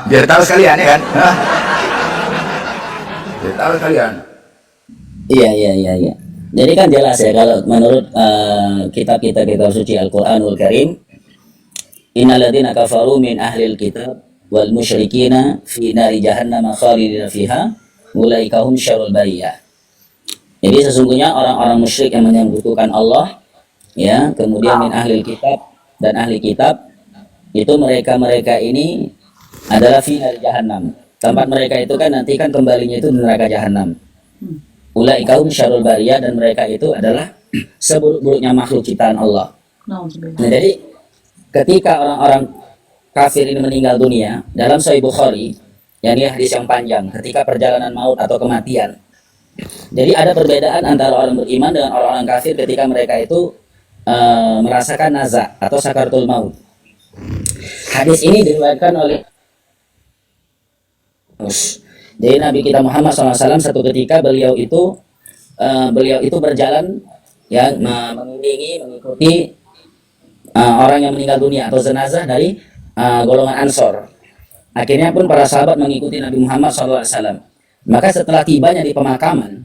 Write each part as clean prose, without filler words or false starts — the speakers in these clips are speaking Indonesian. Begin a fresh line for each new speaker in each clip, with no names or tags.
Biar tahu sekalian ya kan. Biar tahu sekalian.
Iya, iya, iya, iya. Jadi kan jelas ya kalau menurut kitab suci Al-Qur'anul Karim, innalladzina kafaru min ahlil kitab wal musyrikina fi nari jahannam khalidina fiha ulaika hum syarrul bariyah. Jadi sesungguhnya orang-orang musyrik yang menyekutukan Allah, ya, kemudian min ahlil kitab dan ahli kitab, itu mereka-mereka ini adalah fi nari jahannam. Tempat mereka itu kan nanti kan kembalinya itu di neraka jahanam. Ulaika hum syarrul bariyah, dan mereka itu adalah seburuk-buruknya makhluk ciptaan Allah. Nah, jadi ketika orang-orang kafir ini meninggal dunia, dalam Sahih Bukhari, yang ini hadis yang panjang, ketika perjalanan maut atau kematian. Jadi ada perbedaan antara orang beriman dengan orang-orang kafir ketika mereka itu merasakan naza atau sakaratul maut. Hadis ini diriwayatkan oleh jadi Nabi kita Muhammad SAW satu ketika beliau itu berjalan, ya, mengikuti orang yang meninggal dunia atau jenazah dari golongan Ansor. Akhirnya pun para sahabat mengikuti Nabi Muhammad SAW. Maka setelah tibanya di pemakaman,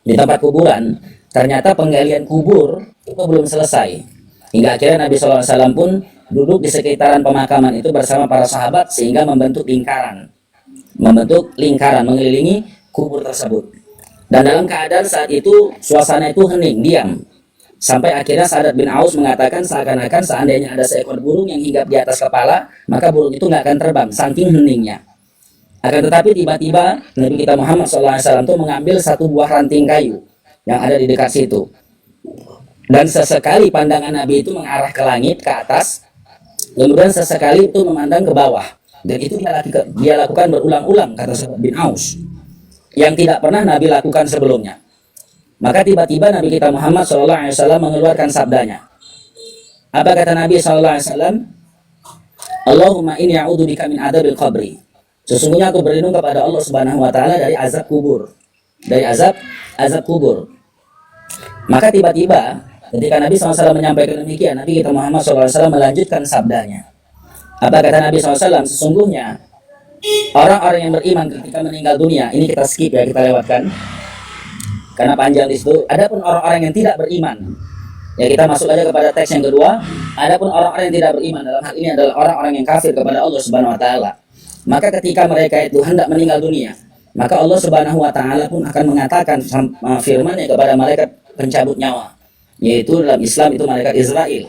di tempat kuburan, ternyata penggalian kubur itu belum selesai. Hingga akhirnya Nabi SAW pun duduk di sekitaran pemakaman itu bersama para sahabat sehingga membentuk lingkaran mengelilingi kubur tersebut. Dan dalam keadaan saat itu suasana itu hening, diam. Sampai akhirnya Sa'ad bin Aus mengatakan seakan-akan seandainya ada seekor burung yang hinggap di atas kepala, maka burung itu nggak akan terbang, saking heningnya. Akan tetapi tiba-tiba Nabi kita Muhammad SAW itu mengambil satu buah ranting kayu yang ada di dekat situ. Dan sesekali pandangan Nabi itu mengarah ke langit, ke atas, kemudian sesekali itu memandang ke bawah. Dan itu dia lakukan berulang-ulang, kata Sa'ad bin Aus, yang tidak pernah Nabi lakukan sebelumnya. Maka tiba-tiba Nabi kita Muhammad SAW mengeluarkan sabdanya. Apa kata Nabi SAW? Allahumma inni a'udzubika min adzabil qabri. Sesungguhnya aku berlindung kepada Allah Subhanahu wa taala dari azab kubur. Dari azab kubur. Maka tiba-tiba ketika Nabi SAW menyampaikan demikian, Nabi kita Muhammad SAW melanjutkan sabdanya. Apa kata Nabi SAW? Sesungguhnya orang-orang yang beriman ketika meninggal dunia, ini kita skip ya, kita lewatkan karena panjang di situ. Adapun orang-orang yang tidak beriman, ya kita masuk aja kepada teks yang kedua. Adapun orang-orang yang tidak beriman, dalam hal ini adalah orang-orang yang kafir kepada Allah Subhanahu wa taala. Maka ketika mereka itu hendak meninggal dunia, maka Allah Subhanahu wa taala pun akan mengatakan firman-Nya kepada malaikat pencabut nyawa, yaitu dalam Islam itu malaikat Israel.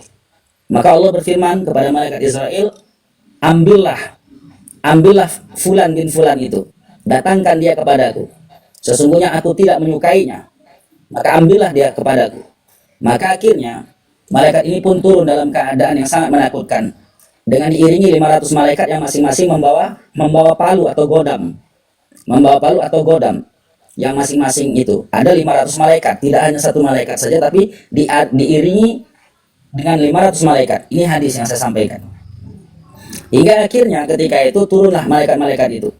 Maka Allah berfirman kepada malaikat Israel, ambillah fulan bin fulan itu, datangkan dia kepadaku. Sesungguhnya aku tidak menyukainya, maka ambillah dia kepadaku. Maka akhirnya malaikat ini pun turun dalam keadaan yang sangat menakutkan, dengan diiringi 500 malaikat yang masing-masing membawa palu atau godam. Yang masing-masing itu ada 500 malaikat, tidak hanya satu malaikat saja, tapi diiringi dengan 500 malaikat. Ini hadis yang saya sampaikan. Hingga akhirnya ketika itu turunlah malaikat-malaikat itu.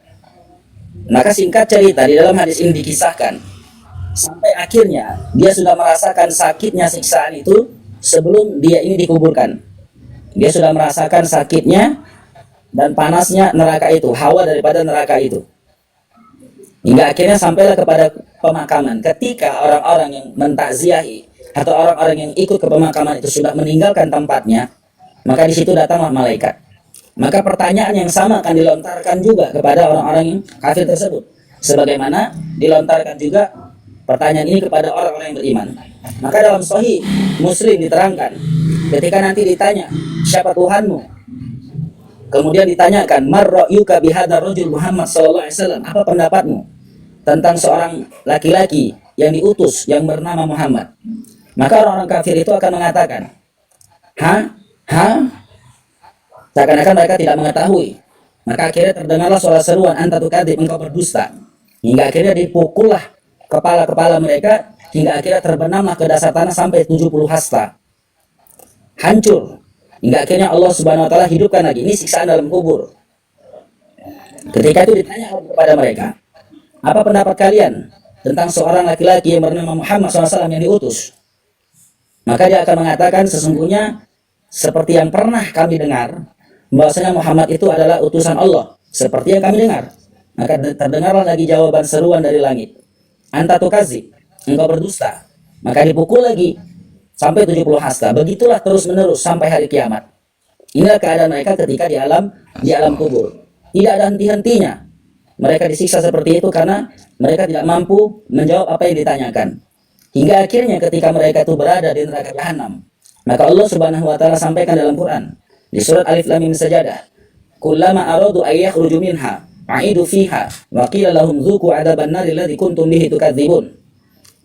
Maka singkat cerita, di dalam hadis ini dikisahkan, sampai akhirnya dia sudah merasakan sakitnya siksaan itu sebelum dia ini dikuburkan. Dia sudah merasakan sakitnya dan panasnya neraka itu, hawa daripada neraka itu. Hingga akhirnya sampailah kepada pemakaman. Ketika orang-orang yang mentakziahi atau orang-orang yang ikut ke pemakaman itu sudah meninggalkan tempatnya, maka di situ datanglah malaikat. Maka pertanyaan yang sama akan dilontarkan juga kepada orang-orang yang kafir tersebut, sebagaimana dilontarkan juga pertanyaan ini kepada orang-orang yang beriman. Maka dalam Sahih Muslim diterangkan, ketika nanti ditanya, siapa Tuhanmu? Kemudian ditanyakan, marra'yuka bihadar rajul Muhammad sallallahu alaihi wasallam, apa pendapatmu tentang seorang laki-laki yang diutus yang bernama Muhammad? Maka orang-orang kafir itu akan mengatakan, seakan-akan mereka tidak mengetahui. Maka akhirnya terdengarlah suara seruan, anta tukadzib, engkau berdusta. Hingga akhirnya dipukullah kepala-kepala mereka, hingga akhirnya terbenamlah ke dasar tanah sampai 70 hasta. Hancur. Hingga akhirnya Allah Subhanahu wa taala hidupkan lagi. Ini siksaan dalam kubur. Ketika itu ditanya kepada mereka, apa pendapat kalian tentang seorang laki-laki yang bernama Muhammad SAW yang diutus? Maka dia akan mengatakan, sesungguhnya seperti yang pernah kami dengar, bahwasanya Muhammad itu adalah utusan Allah, seperti yang kami dengar. Maka terdengarlah lagi jawaban seruan dari langit. Anta tukazib, engkau berdusta. Maka dipukul lagi sampai 70 hasta. Begitulah terus menerus sampai hari kiamat. Inilah keadaan mereka ketika di alam kubur. Tidak ada henti-hentinya. Mereka disiksa seperti itu karena mereka tidak mampu menjawab apa yang ditanyakan. Hingga akhirnya ketika mereka itu berada di neraka Jahanam, maka Allah Subhanahu wa taala sampaikan dalam Quran di surat Alif Lam Mim Sajadah, "Kullama aradu ay yakhruju minha a'idu fiha wa qila lahum dzuqu 'adzaban nar alladzi kuntum bihi tukadzibun."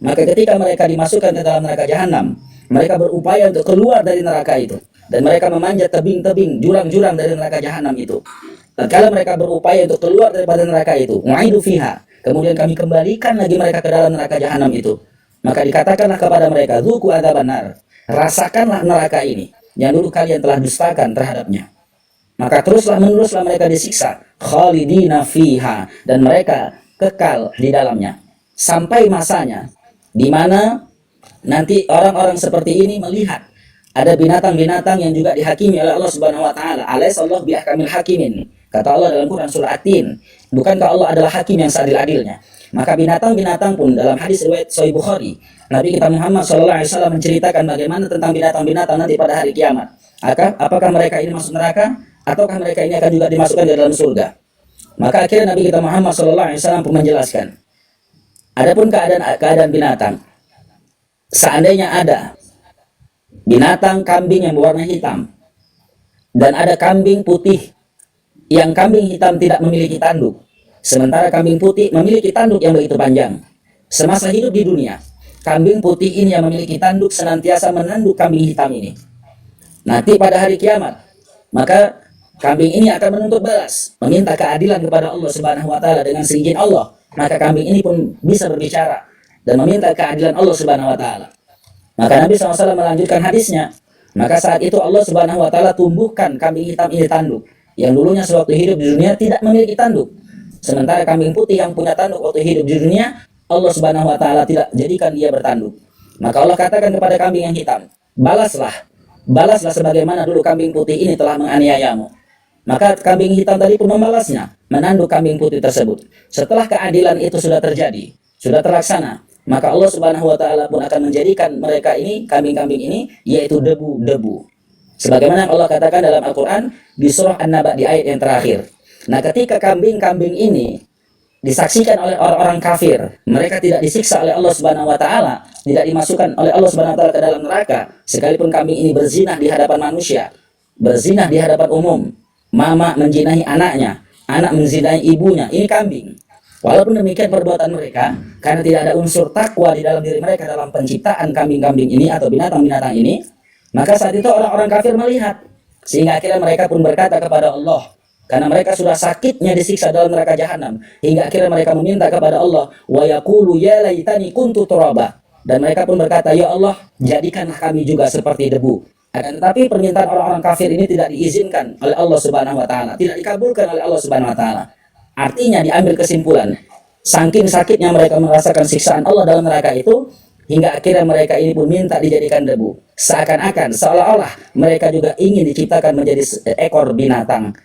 Maka ketika mereka dimasukkan ke dalam neraka Jahanam, mereka berupaya untuk keluar dari neraka itu, dan mereka memanjat tebing-tebing, jurang-jurang dari neraka Jahanam itu. Tatkala mereka berupaya untuk keluar daripada neraka itu, mu'idu fiha, kemudian kami kembalikan lagi mereka ke dalam neraka Jahanam itu. Maka dikatakanlah kepada mereka, dzuqu adzaban nar, rasakanlah neraka ini yang dulu kalian telah dustakan terhadapnya. Maka teruslah meneruslah mereka disiksa, khalidina fiha, dan mereka kekal di dalamnya sampai masanya di mana nanti orang-orang seperti ini melihat ada binatang-binatang yang juga dihakimi oleh Allah Subhanahu wa taala. Alaihissallahu biahkamil hakimin. Kata Allah dalam Quran surah At-Tin, bukankah Allah adalah hakim yang seadil-adilnya? Maka binatang-binatang pun dalam hadis riwayat Sahih Bukhari, Nabi kita Muhammad SAW menceritakan bagaimana tentang binatang-binatang nanti pada hari kiamat. Apakah mereka ini masuk neraka, ataukah mereka ini akan juga dimasukkan ke dalam surga? Maka akhirnya Nabi kita Muhammad SAW pun menjelaskan, adapun keadaan binatang, seandainya ada binatang kambing yang berwarna hitam dan ada kambing putih, yang kambing hitam tidak memiliki tanduk, sementara kambing putih memiliki tanduk yang begitu panjang. Semasa hidup di dunia, kambing putih ini yang memiliki tanduk senantiasa menanduk kambing hitam ini. Nanti pada hari kiamat, maka kambing ini akan menuntut balas, meminta keadilan kepada Allah Subhanahu wa taala dengan seizin Allah. Maka kambing ini pun bisa berbicara dan meminta keadilan Allah Subhanahu wa taala. Maka Nabi SAW melanjutkan hadisnya. Maka saat itu Allah Subhanahu wa taala tumbuhkan kambing hitam ini tanduk, yang dulunya sewaktu hidup di dunia tidak memiliki tanduk. Sementara kambing putih yang punya tanduk waktu hidup di dunia, Allah Subhanahu wa taala tidak jadikan dia bertanduk. Maka Allah katakan kepada kambing yang hitam, balaslah sebagaimana dulu kambing putih ini telah menganiayamu. Maka kambing hitam tadi pun membalasnya, menanduk kambing putih tersebut. Setelah keadilan itu sudah terjadi, sudah terlaksana, maka Allah Subhanahu wa taala pun akan menjadikan mereka ini, kambing-kambing ini, yaitu debu-debu. Sebagaimana Allah katakan dalam Al-Quran di surah An-Naba di ayat yang terakhir. Nah, ketika kambing-kambing ini disaksikan oleh orang-orang kafir, mereka tidak disiksa oleh Allah Subhanahu wa taala, tidak dimasukkan oleh Allah Subhanahu wa taala ke dalam neraka, sekalipun kambing ini berzinah di hadapan manusia, berzinah di hadapan umum, mama menjinahi anaknya, anak menzinahi ibunya, ini kambing. Walaupun demikian perbuatan mereka, karena tidak ada unsur takwa di dalam diri mereka dalam penciptaan kambing-kambing ini atau binatang-binatang ini, maka saat itu orang-orang kafir melihat, sehingga akhirnya mereka pun berkata kepada Allah, karena mereka sudah sakitnya disiksa dalam neraka Jahanam, hingga akhirnya mereka meminta kepada Allah, wa yaqulu ya laitani kuntu turaba, dan mereka pun berkata, ya Allah, jadikanlah kami juga seperti debu. Akan tetapi permintaan orang-orang kafir ini tidak diizinkan oleh Allah Subhanahu wa taala, tidak dikabulkan oleh Allah Subhanahu wa taala. Artinya diambil kesimpulan, saking sakitnya mereka merasakan siksaan Allah dalam neraka itu, hingga akhirnya mereka ini pun minta dijadikan debu. Seakan-akan, seolah-olah mereka juga ingin diciptakan menjadi ekor binatang.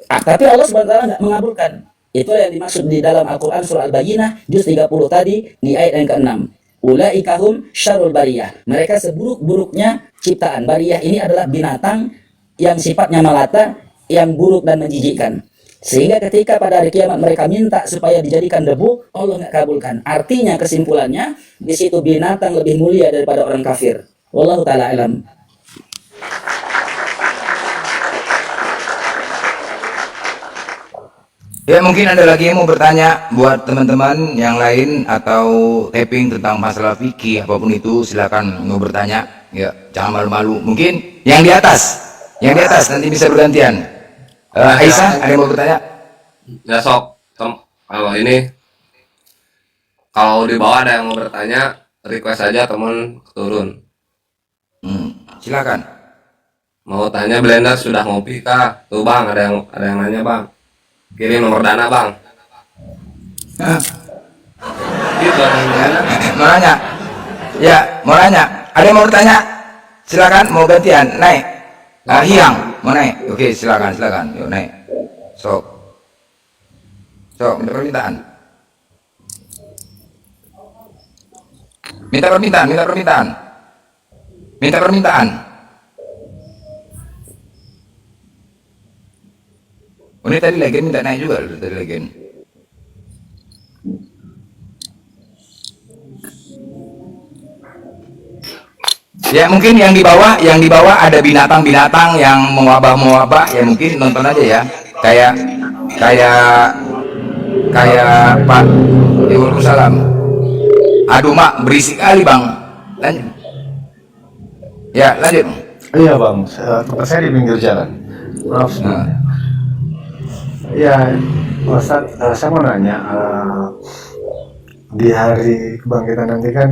Tapi Allah SWT tidak mengabulkan. Itulah yang dimaksud di dalam Al-Quran surah Al-Bayyinah juz 30 tadi di ayat yang ke-6. Ulaikahum syarul bariyah. Mereka seburuk-buruknya ciptaan. Bariyah ini adalah binatang yang sifatnya melata, yang buruk dan menjijikkan. Sehingga ketika pada hari kiamat mereka minta supaya dijadikan debu, Allah nggak kabulkan. Artinya kesimpulannya, di situ binatang lebih mulia daripada orang kafir. Wallahu ta'ala alam.
Ya, mungkin ada lagi yang mau bertanya buat teman-teman yang lain atau tapping tentang masalah fikih apapun itu, silakan mau bertanya. Ya, jangan malu-malu. Mungkin yang di atas nanti bisa bergantian. Aisyah, ada yang mau bertanya?
Ya sok, kalau ini kalau di bawah ada yang mau bertanya, request aja temen turun.
Silakan.
Mau tanya blender sudah ngopi kah? Tuh bang, ada yang nanya bang. Kirim nomor dana bang. Gitu ada yang nanya.
Mau nanya? Ya, mau nanya. Ada yang mau bertanya? Silakan, mau gantian, naik. Hiang, mau naik? Oke, silakan, silakan. Yuk naik. Sok. Sok, minta permintaan. Minta permintaan, minta permintaan. Minta permintaan. Oh, ini tadi lagi minta naik juga, tadi lagi. Ya mungkin yang di bawah ada binatang-binatang yang mewabah ya mungkin nonton aja ya. Kayak Pak. Waalaikumsalam. Aduh mak berisik kali bang. Lanjut. Ya lanjut.
Iya bang, tempat saya di pinggir jalan. Maaf sebenarnya. Ya, Ustaz, saya mau nanya, di hari kebangkitan nanti kan,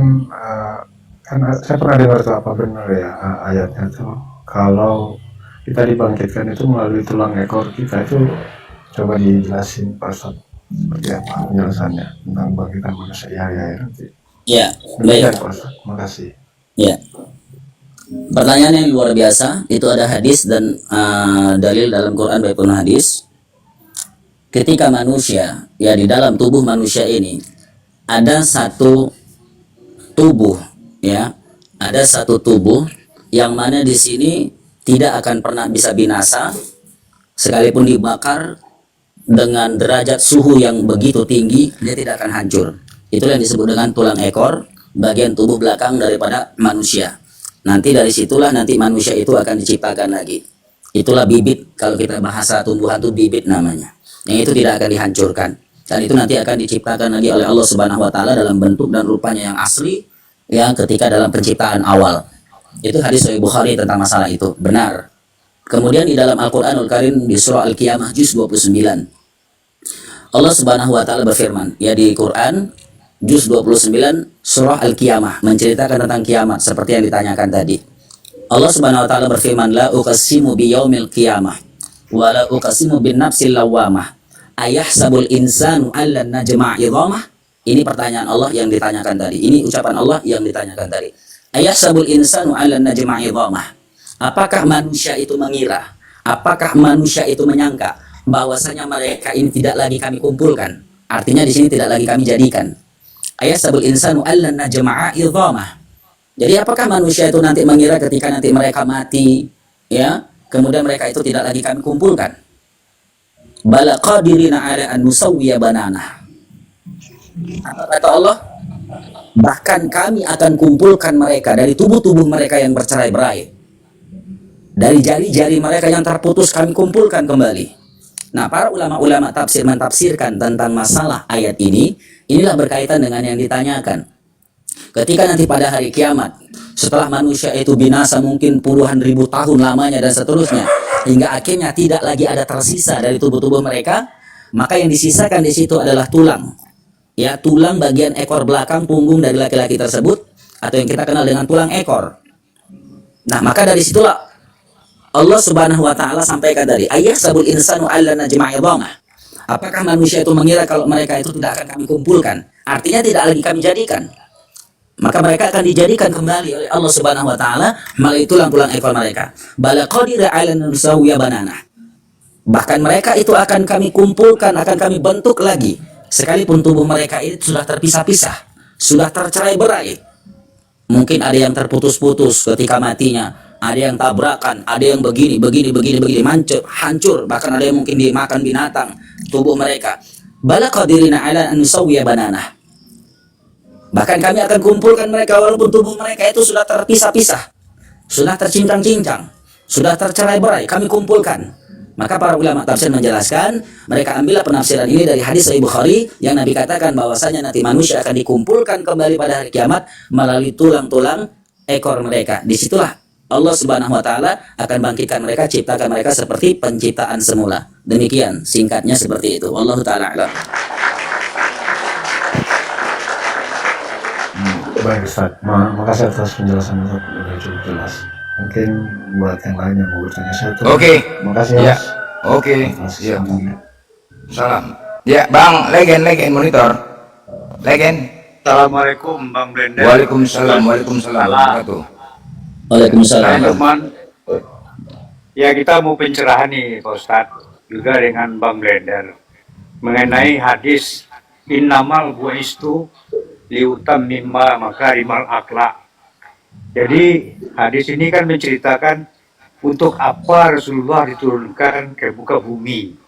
kan saya pernah dengar tuh apa benar ya ayatnya tuh, kalau kita dibangkitkan itu melalui tulang ekor kita itu, coba dijelasin Pak Ustaz, seperti apa penjelasannya tentang bangkitan manusia di hari akhir nanti.
Ya,
Demikian
baik.
Pak Ustaz, makasih.
Ya. Pertanyaan yang luar biasa, itu ada hadis dan dalil dalam Quran maupun hadis. Ketika manusia, ya di dalam tubuh manusia ini ada satu tubuh, ya, ada satu tubuh yang mana di sini tidak akan pernah bisa binasa, sekalipun dibakar dengan derajat suhu yang begitu tinggi, dia tidak akan hancur. Itulah yang disebut dengan tulang ekor, bagian tubuh belakang daripada manusia. Nanti dari situlah nanti manusia itu akan diciptakan lagi. Itulah bibit, kalau kita bahasa tumbuhan itu bibit namanya. Yang itu tidak akan dihancurkan. Dan itu nanti akan diciptakan lagi oleh Allah Subhanahu wa taala dalam bentuk dan rupanya yang asli, yang ketika dalam penciptaan awal. Itu hadis Sahih Bukhari tentang masalah itu, benar. Kemudian di dalam Al-Qur'anul Karim di surah Al-Qiyamah juz 29. Allah Subhanahu wa taala berfirman, ya di Quran juz 29 surah Al-Qiyamah menceritakan tentang kiamat seperti yang ditanyakan tadi. Allah Subhanahu wa taala berfirman, la uqsimu biyaumil qiyamah wa la uqsimu bin nafsil lawamah ayahsabul insanu allan najma'a idhamah. Ini pertanyaan Allah yang ditanyakan tadi. Ini ucapan Allah yang ditanyakan tadi. Ayahsabul insanu allan najma'a idhamah. Apakah manusia itu mengira? Apakah manusia itu menyangka bahwasanya mereka ini tidak lagi kami kumpulkan? Artinya di sini tidak lagi kami jadikan. Ayahsabul insanu allan najma'a idhamah. Jadi apakah manusia itu nanti mengira ketika nanti mereka mati, ya, kemudian mereka itu tidak lagi kami kumpulkan? Bala qadirina ala an nusawwiya banana. Apa kata Allah? Bahkan kami akan kumpulkan mereka dari tubuh-tubuh mereka yang bercerai-berai. Dari jari-jari mereka yang terputus kami kumpulkan kembali. Nah, para ulama-ulama tafsir mentafsirkan tentang masalah ayat ini. Inilah berkaitan dengan yang ditanyakan. Ketika nanti pada hari kiamat, setelah manusia itu binasa mungkin puluhan ribu tahun lamanya dan seterusnya, hingga akhirnya tidak lagi ada tersisa dari tubuh-tubuh mereka, maka yang disisakan di situ adalah tulang. Ya, tulang bagian ekor belakang punggung dari laki-laki tersebut, atau yang kita kenal dengan tulang ekor. Nah, maka dari situlah Allah Subhanahu wa taala sampaikan tadi, ayahsabul insanu allan najma'a idhamah. Apakah manusia itu mengira kalau mereka itu tidak akan kami kumpulkan? Artinya tidak lagi kami jadikan. Maka mereka akan dijadikan kembali oleh Allah Subhanahu wa taala melalui tulang-tulang ekor mereka. Bala qadira 'ala nusawwiya banana. Bahkan mereka itu akan kami kumpulkan, akan kami bentuk lagi. Sekalipun tubuh mereka itu sudah terpisah-pisah, sudah tercerai-berai. Mungkin ada yang terputus-putus ketika matinya. Ada yang tabrakan, ada yang begini, hancur, bahkan ada yang mungkin dimakan binatang tubuh mereka. Bala qadirina ala an nusawwiya banana. Bahkan kami akan kumpulkan mereka walaupun tubuh mereka itu sudah terpisah-pisah, sudah tercincang-cincang, sudah tercerai-berai, kami kumpulkan. Maka para ulama tafsir menjelaskan, mereka ambillah penafsiran ini dari hadis Sahih Bukhari yang Nabi katakan bahwasanya nanti manusia akan dikumpulkan kembali pada hari kiamat melalui tulang-tulang ekor mereka. Disitulah Allah Subhanahu wa taala akan bangkitkan mereka, ciptakan mereka seperti penciptaan semula. Demikian singkatnya seperti itu. Wallahu taala a'lam.
Baik Ustaz, makasih atas penjelasan Ustaz, sudah cukup jelas. Mungkin buat yang lain yang mau bertanya satu.
Oke.
Makasih
Ya.
Mas.
Oke.
Atas
Ya.
sarannya.
Salam. Ya, Bang, legen monitor. Legen.
Assalamualaikum Bang Blender.
Waalaikumsalam warahmatullahi wabarakatuh.
Waalaikumsalam.
Saya Lukman. Ya kita mau pencerahan nih Pak Ustadz juga dengan Bang Blender mengenai hadis innamal bu'istu liutammima makarimal akhlak. Jadi hadis ini kan menceritakan untuk apa Rasulullah diturunkan ke muka bumi.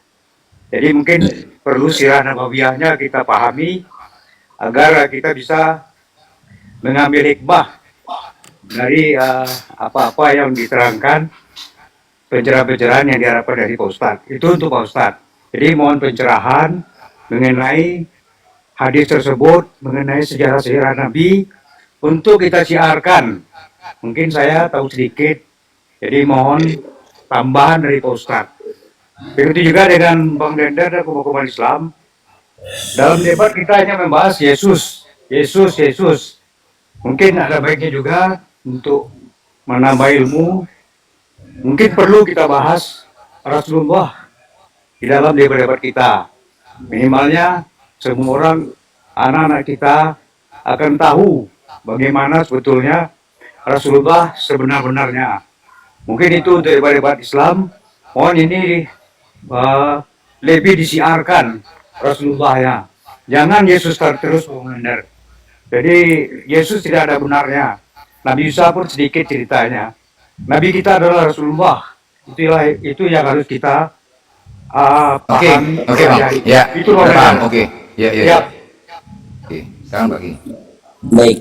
Jadi mungkin perlu sirah nabawiyahnya kita pahami agar kita bisa mengambil hikmah dari apa-apa yang diterangkan, pencerahan-pencerahan yang diharapkan dari Pak Ustadz. Itu untuk Pak Ustadz. Jadi mohon pencerahan mengenai hadis tersebut, mengenai sejarah-sejarah Nabi untuk kita siarkan. Mungkin saya tahu sedikit, jadi mohon tambahan dari Pak Ustadz. Begitu juga dengan Bang Dender dan kumpulan Islam. Dalam debat kita hanya membahas Yesus, Yesus, Yesus. Mungkin ada baiknya juga untuk menambah ilmu. Mungkin perlu kita bahas Rasulullah di dalam debat-debat kita. Minimalnya semua orang, anak-anak kita akan tahu bagaimana sebetulnya Rasulullah sebenar-benarnya. Mungkin itu untuk debat-debat Islam. Mohon ini lebih disiarkan Rasulullah ya. Jangan Yesus terus mengendar. Jadi Yesus tidak ada benarnya. Nabi Isa pun sedikit ceritanya. Nabi kita adalah Rasulullah. Itu yang harus kita pahami.
Oke, Bang. Ya,
Itu
udah paham.
namanya.
Oke. Ya.
Ya.
Oke, sekarang bagi.
Baik.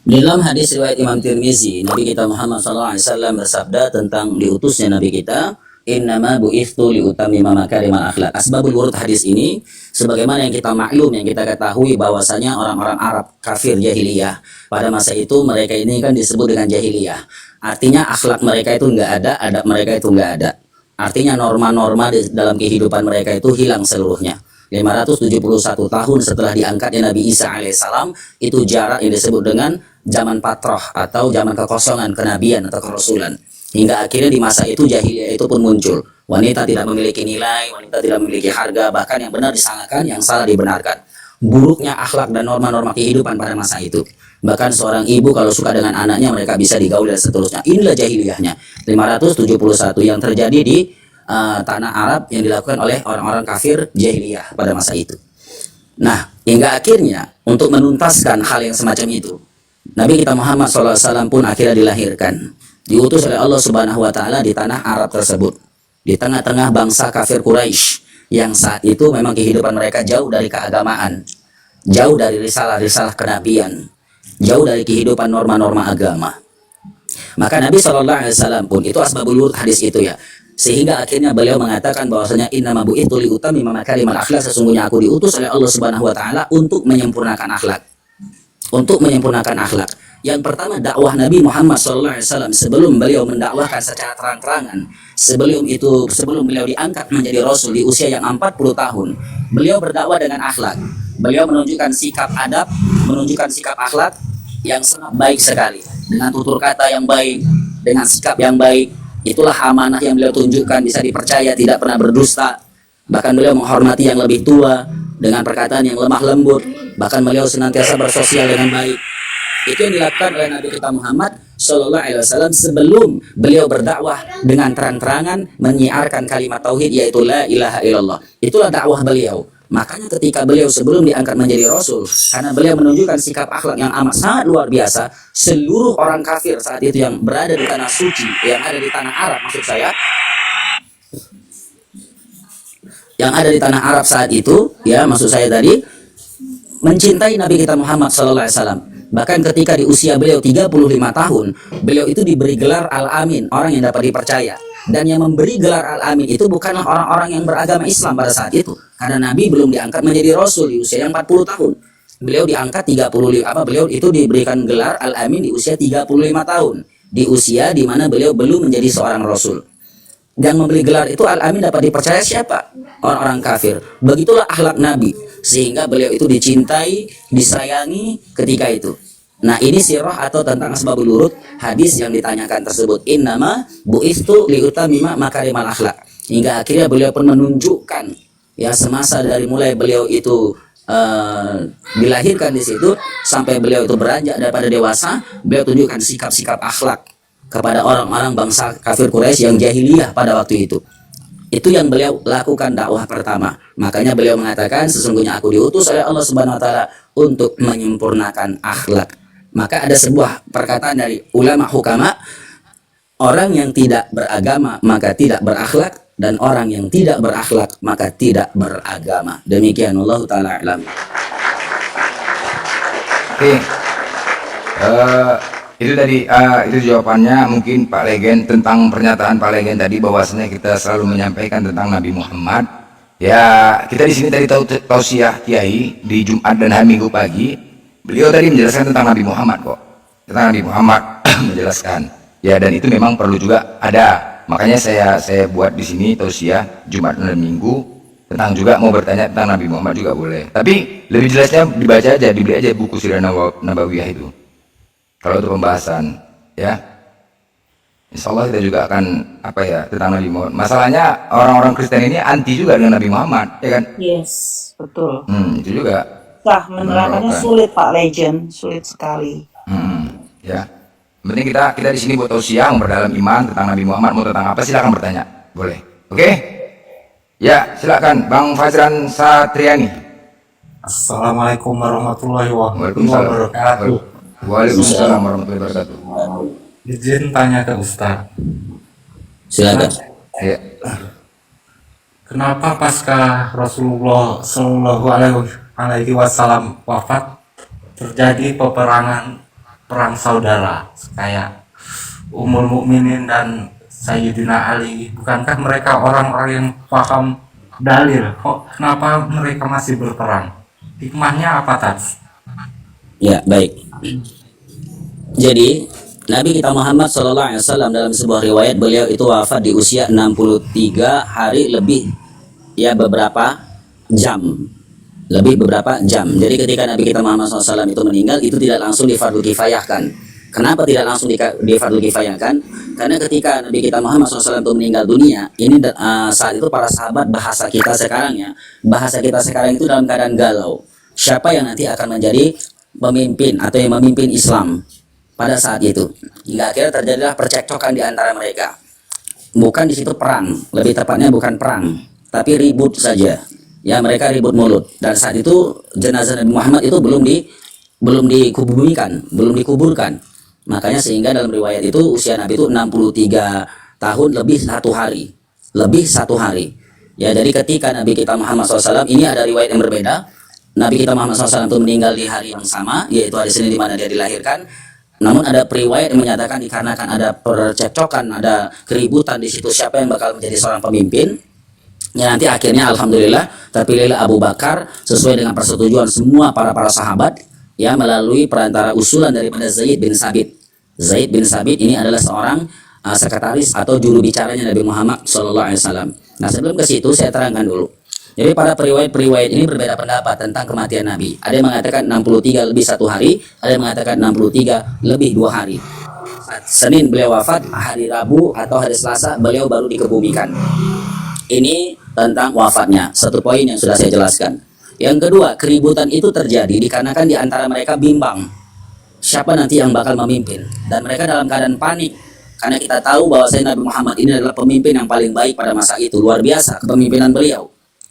Di dalam hadis riwayat Imam Tirmizi, Nabi kita Muhammad SAW bersabda tentang diutusnya Nabi kita, innama bu'ithtu liutammima makarimal akhlak. Asbabul wurud hadis ini, sebagaimana yang kita maklum, yang kita ketahui bahwasanya orang-orang Arab kafir jahiliyah pada masa itu, mereka ini kan disebut dengan jahiliyah. Artinya akhlak mereka itu enggak ada, adab mereka itu enggak ada. Artinya norma-norma di dalam kehidupan mereka itu hilang seluruhnya. 571 tahun setelah diangkatnya Nabi Isa alaihissalam, itu jarak yang disebut dengan zaman patroh atau zaman kekosongan kenabian atau kerasulan. Hingga akhirnya di masa itu jahiliyah itu pun muncul. Wanita tidak memiliki nilai, wanita tidak memiliki harga, bahkan yang benar disalahkan, yang salah dibenarkan. Buruknya akhlak dan norma-norma kehidupan pada masa itu. Bahkan seorang ibu kalau suka dengan anaknya, mereka bisa digauli dan seterusnya. Inilah jahiliyahnya. 571 yang terjadi di tanah Arab yang dilakukan oleh orang-orang kafir jahiliyah pada masa itu. Nah, hingga akhirnya untuk menuntaskan hal yang semacam itu, Nabi kita Muhammad SAW pun akhirnya dilahirkan, diutus oleh Allah Subhanahu Wa Taala di tanah Arab tersebut, di tengah-tengah bangsa kafir Quraisy yang saat itu memang kehidupan mereka jauh dari keagamaan, jauh dari risalah-risalah kenabian, jauh dari kehidupan norma-norma agama. Maka Nabi SAW pun, itu asbabul wurud hadis itu ya, sehingga akhirnya beliau mengatakan bahwasanya innama bu'ithtu liutammima makarimal akhlak, sesungguhnya aku diutus oleh Allah Subhanahu Wa Taala untuk menyempurnakan akhlak. Untuk menyempurnakan akhlak. Yang pertama, dakwah Nabi Muhammad SAW sebelum beliau mendakwahkan secara terang-terangan, sebelum beliau diangkat menjadi Rasul di usia yang 40 tahun, beliau berdakwah dengan akhlak. Beliau menunjukkan sikap adab, menunjukkan sikap akhlak yang sangat baik sekali, dengan tutur kata yang baik, dengan sikap yang baik. Itulah amanah yang beliau tunjukkan, bisa dipercaya, tidak pernah berdusta. Bahkan beliau menghormati yang lebih tua dengan perkataan yang lemah lembut. Bahkan beliau senantiasa bersosial dengan baik. Itu yang dilakukan oleh Nabi kita Muhammad SAW sebelum beliau berdakwah dengan terang-terangan menyiarkan kalimat tauhid, yaitu la ilaha illallah. Itulah dakwah beliau. Makanya ketika beliau sebelum diangkat menjadi Rasul, karena beliau menunjukkan sikap akhlak yang amat sangat luar biasa, seluruh orang kafir saat itu yang berada di tanah suci, yang ada di tanah Arab maksud saya, yang ada di tanah Arab saat itu, ya maksud saya tadi, mencintai Nabi kita Muhammad SAW. Bahkan ketika di usia beliau 35 tahun, beliau itu diberi gelar Al-Amin, orang yang dapat dipercaya. Dan yang memberi gelar Al-Amin itu bukanlah orang-orang yang beragama Islam pada saat itu, karena Nabi belum diangkat menjadi Rasul di usia yang 40 tahun. Beliau diangkat beliau itu diberikan gelar Al-Amin di usia 35 tahun, di usia di mana beliau belum menjadi seorang Rasul. Dan memberi gelar itu Al-Amin dapat dipercaya siapa? Orang-orang kafir. Begitulah akhlak Nabi, sehingga beliau itu dicintai, disayangi ketika itu. Nah, ini sirah atau tentang asbabul wurud hadis yang ditanyakan tersebut. Innama bu'ithtu liutammima makarimal akhlak. Hingga akhirnya beliau pun menunjukkan, ya, semasa dari mulai beliau itu dilahirkan di situ sampai beliau itu beranjak daripada dewasa, beliau tunjukkan sikap-sikap akhlak kepada orang-orang bangsa kafir Quraisy yang jahiliyah pada waktu itu. Itu yang beliau lakukan dakwah pertama. Makanya beliau mengatakan, sesungguhnya aku diutus oleh Allah Subhanahu wa taala untuk menyempurnakan akhlak. Maka ada sebuah perkataan dari ulama hukama, orang yang tidak beragama maka tidak berakhlak, dan orang yang tidak berakhlak maka tidak beragama. Demikian, Allah taala alam.
Oke. Itu tadi itu jawabannya mungkin Pak Legen tentang pernyataan Pak Legen tadi, bahwasanya kita selalu menyampaikan tentang Nabi Muhammad. Ya, kita di sini tadi tausiah Kiai di Jumat dan hari Minggu pagi. Beliau tadi menjelaskan tentang Nabi Muhammad kok. Tentang Nabi Muhammad menjelaskan. Ya, dan itu memang perlu juga ada. Makanya saya buat di sini tausiah Jumat dan Minggu tentang juga mau bertanya tentang Nabi Muhammad juga boleh. Tapi lebih jelasnya dibaca aja, dibeli aja buku Sirah Nabawiyah itu. Kalau untuk pembahasan, ya, insya Allah kita juga akan tentang Nabi Muhammad. Masalahnya orang-orang Kristen ini anti juga dengan Nabi Muhammad, ya kan?
Yes, betul.
Itu juga.
Menerapkannya sulit, Pak Legend, sulit sekali.
Ya. Yang penting kita di sini buat tausiah, memperdalam iman tentang Nabi Muhammad. Mau tentang apa silakan bertanya, boleh. Oke? Ya, silakan Bang Fazran Satriani.
Assalamualaikum warahmatullahi
Waalaikumsalam.
wabarakatuh.
Waalaikumsalam warahmatullahi wabarakatuh.
Izin tanya ke Ustaz.
Silakan.
Ya.
Kenapa pasca Rasulullah Shallallahu Alaihi Wasallam wafat terjadi perang saudara kayak Ummul Mukminin dan Sayyidina Ali? Bukankah mereka orang-orang yang paham dalil? Kenapa mereka masih berperang? Hikmahnya apa, Tats?
Ya, baik. Jadi Nabi kita Muhammad SAW dalam sebuah riwayat, beliau itu wafat di usia 63 hari lebih, ya beberapa jam. Jadi ketika Nabi kita Muhammad SAW itu meninggal, itu tidak langsung difardu kifayahkan. Kenapa tidak langsung difardu kifayahkan? Karena ketika Nabi kita Muhammad SAW itu meninggal dunia, ini saat itu para sahabat, bahasa kita sekarang itu dalam keadaan galau. Siapa yang nanti akan menjadi pemimpin atau yang memimpin Islam pada saat itu? Hingga akhirnya terjadilah percekcokan di antara mereka. Bukan di situ perang, lebih tepatnya bukan perang, tapi ribut saja. Ya, mereka ribut mulut. Dan saat itu jenazah Nabi Muhammad itu belum dikuburkan. Makanya sehingga dalam riwayat itu usia Nabi itu 63 tahun lebih satu hari. Ya, jadi ketika Nabi kita Muhammad SAW, ini ada riwayat yang berbeda. Nabi kita Muhammad SAW itu meninggal di hari yang sama, yaitu hari Senin di mana dia dilahirkan. Namun ada periwayat yang menyatakan dikarenakan ada percekcokan, ada keributan di situ siapa yang bakal menjadi seorang pemimpin. Ya, nanti akhirnya alhamdulillah terpilihlah Abu Bakar sesuai dengan persetujuan semua para sahabat, ya, melalui perantara usulan daripada Zaid bin Sabit. Zaid bin Sabit ini adalah seorang sekretaris atau juru bicaranya Nabi Muhammad SAW. Nah, sebelum ke situ saya terangkan dulu. Jadi para periwayat ini berbeda pendapat tentang kematian Nabi. Ada yang mengatakan 63 lebih 1 hari, ada yang mengatakan 63 lebih 2 hari. Senin beliau wafat, hari Rabu atau hari Selasa beliau baru dikebumikan. Ini tentang wafatnya, satu poin yang sudah saya jelaskan. Yang kedua, keributan itu terjadi dikarenakan di antara mereka bimbang siapa nanti yang bakal memimpin, dan mereka dalam keadaan panik karena kita tahu bahwa Nabi Muhammad ini adalah pemimpin yang paling baik pada masa itu. Luar biasa kepemimpinan beliau,